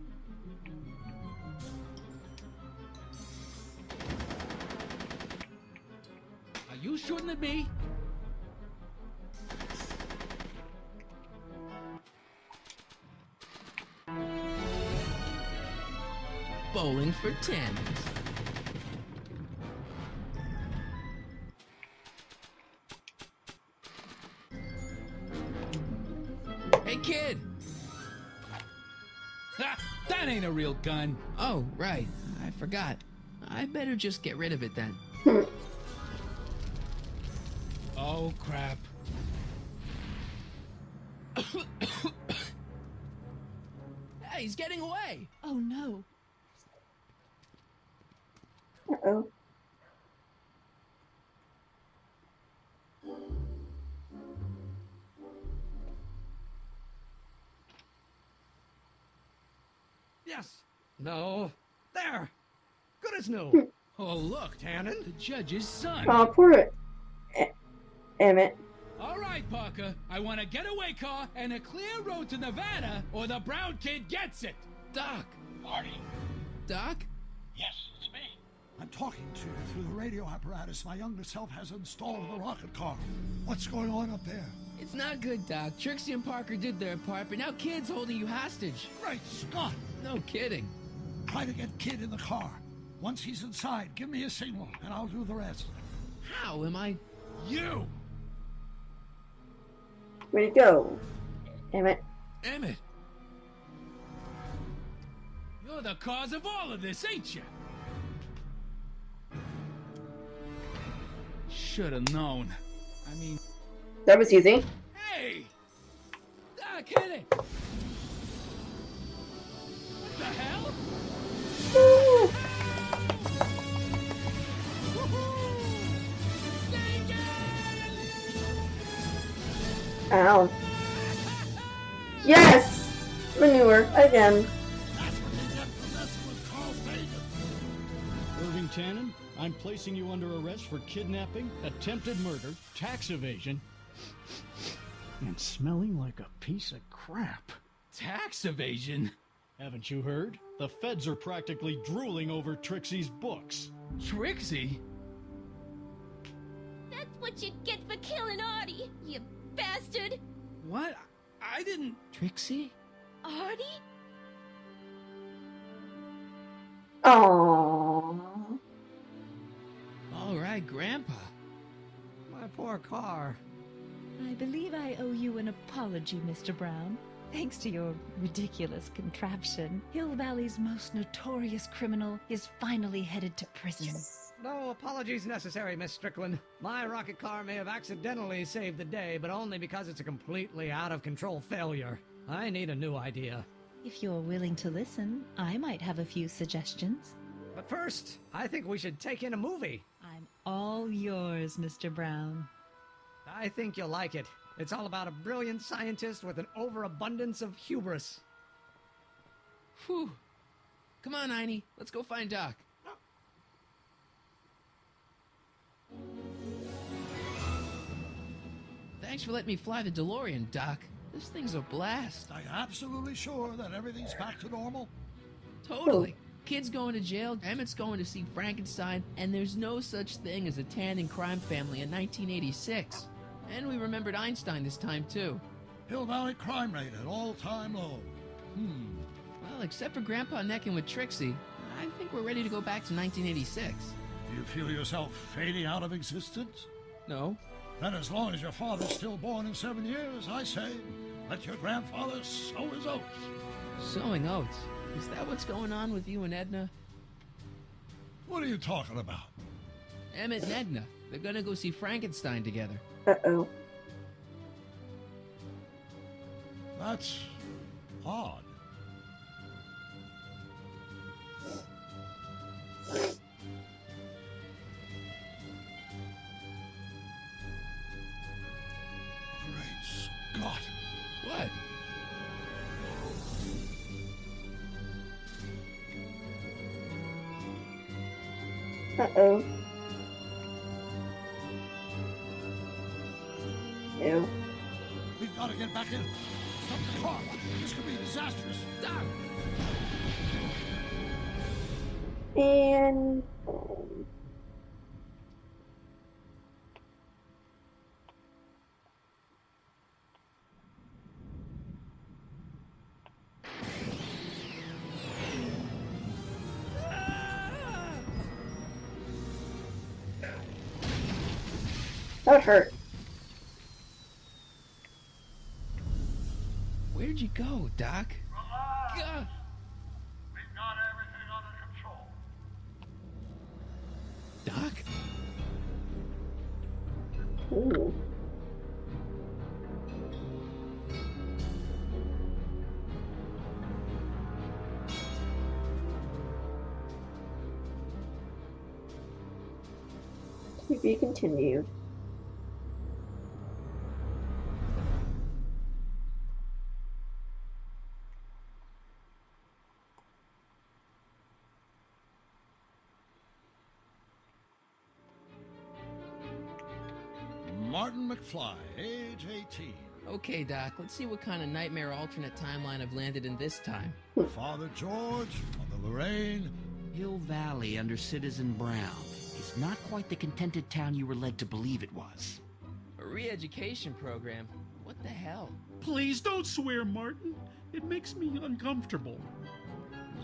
Are you shooting at me? Bowling for 10. Hey, kid! Ha! That ain't a real gun. Oh, right. I forgot. I better just get rid of it then. Oh, crap. Hey, he's getting away! Oh no. Uh-oh. Yes. No. There. Good as new. Oh, look, Tannen? the judge's son. Oh, poor Emmett. All right, Parker. I want a getaway car and a clear road to Nevada, or the brown kid gets it. Doc! Marty? Doc? Yes, it's me. I'm talking to you through the radio apparatus my younger self has installed in the rocket car. What's going on up there? It's not good, Doc. Trixie and Parker did their part, but now Kid's holding you hostage. Great Scott! No kidding. Try to get Kid in the car. Once he's inside, give me a signal, and I'll do the rest. How am I... You! Way to go, Emmett. Emmett! You're the cause of all of this, ain't you? Should've known. I mean... That was easy. Hey! Doc, hit it! What the hell? Ow. Yes! Manure, again. That's what they get for messing with Carl Fagan. Irving Tannen, I'm placing you under arrest for kidnapping, attempted murder, tax evasion, and smelling like a piece of crap. Tax evasion? Haven't you heard? The feds are practically drooling over Trixie's books. Trixie? That's what you get for killing Artie, you bastard! What? I didn't... Trixie? Artie? Aww. All right, Grandpa. My poor car. I believe I owe you an apology, Mr. Brown. Thanks to your ridiculous contraption, Hill Valley's most notorious criminal is finally headed to prison. No apologies necessary, Miss Strickland. My rocket car may have accidentally saved the day, but only because it's a completely out-of-control failure. I need a new idea. If you're willing to listen, I might have a few suggestions. But first, I think we should take in a movie. I'm all yours, Mr. Brown. I think you'll like it. It's all about a brilliant scientist with an overabundance of hubris. Whew. Come on, Einie. Let's go find Doc. Thanks for letting me fly the DeLorean, Doc. This thing's a blast. Are you absolutely sure that everything's back to normal? Totally. Kid's going to jail, Emmett's going to see Frankenstein, and there's no such thing as a Tannen crime family in 1986. And we remembered Einstein this time, too. Hill Valley crime rate at all-time low. Well, except for Grandpa necking with Trixie, I think we're ready to go back to 1986. Do you feel yourself fading out of existence? No. Then as long as your father's still born in 7 years, I say, let your grandfather sow his oats. Sowing oats? Is that what's going on with you and Edna? What are you talking about? Emmett and Edna. They're gonna go see Frankenstein together. Uh-oh. That's odd. Great Scott. What? Uh-oh. Ew. We've got to get back in. Stop the car. This could be disastrous. Doc! And... that would hurt. Where'd you go, Doc? Relax. We've got everything under control. Doc? Ooh. To be continued. Martin McFly, age 18. Okay, Doc, let's see what kind of nightmare alternate timeline I've landed in this time. Father George, Mother Lorraine. Hill Valley under Citizen Brown is not quite the contented town you were led to believe it was. A re-education program? What the hell? Please don't swear, Martin. It makes me uncomfortable.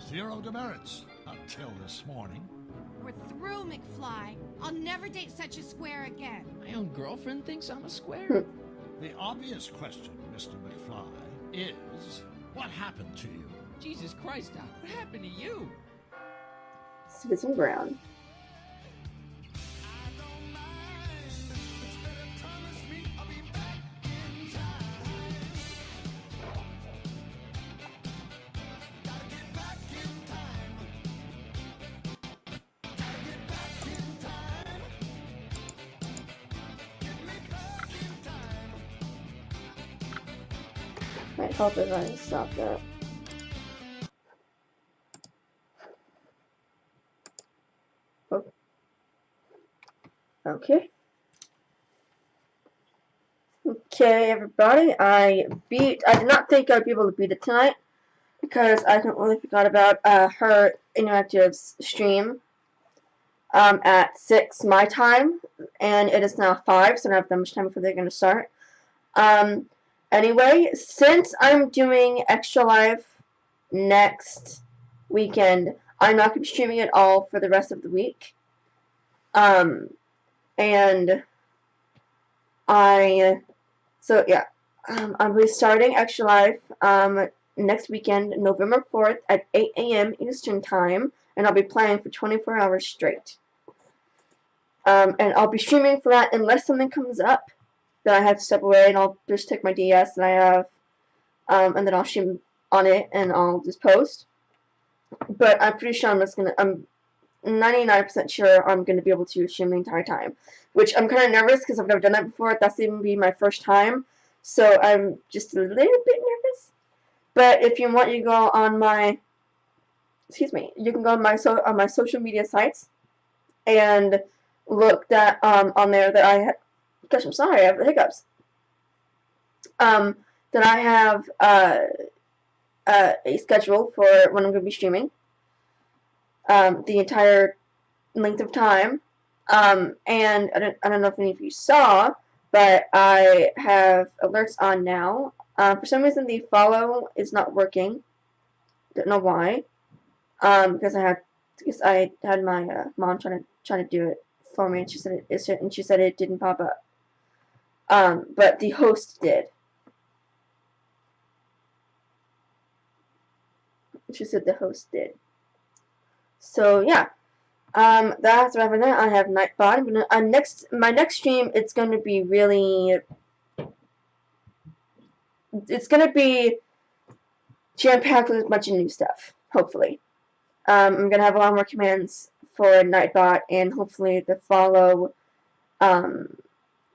Zero demerits until this morning. We're through, McFly. I'll never date such a square again. My own girlfriend thinks I'm a square? The obvious question, Mr. McFly, is what happened to you? Jesus Christ, Doc, what happened to you? Citizen Brown. Might help if I stop that. Oh. Okay. Okay, everybody. I did not think I'd be able to beat it tonight because I completely forgot about her interactive stream at 6 my time, and it is now 5, so I don't have that much time before they're going to start. Anyway, since I'm doing Extra Life next weekend, I'm not going to be streaming at all for the rest of the week. So yeah, I'll be starting Extra Life next weekend, November 4th at 8 a.m. Eastern Time, and I'll be playing for 24 hours straight. And I'll be streaming for that unless something comes up that I have to step away, and I'll just take my DS that I have, and then I'll stream on it, and I'll just post. But I'm pretty sure I'm 99% sure I'm gonna be able to stream the entire time, which I'm kind of nervous because I've never done that before. That's even be my first time, so I'm just a little bit nervous. But if you want, you go on my, you can go on my social media sites, and look that on there that I have. Gosh, I'm sorry, I have the hiccups. That I have a schedule for when I'm going to be streaming. The entire length of time. And I don't know if any of you saw, but I have alerts on now. For some reason, the follow is not working. Don't know why. Because I had my mom trying to do it for me, and she said it didn't pop up. But the host did. She said the host did. So yeah, that's what happened there. I have Nightbot. My next stream, it's going to be really it's gonna be jam-packed with a bunch of new stuff, hopefully. I'm gonna have a lot more commands for Nightbot, and hopefully um,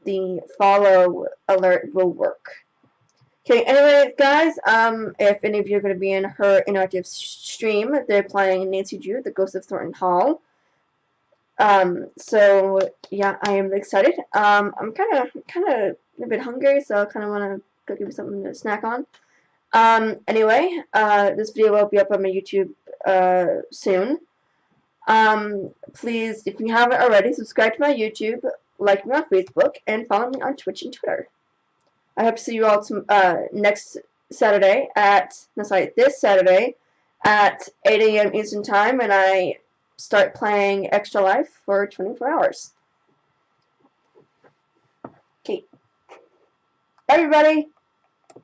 the follow alert will work. Okay, anyway, guys, if any of you are going to be in her interactive stream, they're playing Nancy Drew, The Ghost of Thornton Hall. So yeah, I am excited. I'm kind of a bit hungry, so I kind of want to go give me something to snack on. Anyway, this video will be up on my YouTube soon. Please, if you haven't already, subscribe to my YouTube, like me on Facebook, and follow me on Twitch and Twitter. I hope to see you all next Saturday this Saturday at 8 a.m. Eastern Time, and I start playing Extra Life for 24 hours. Okay. Bye, everybody!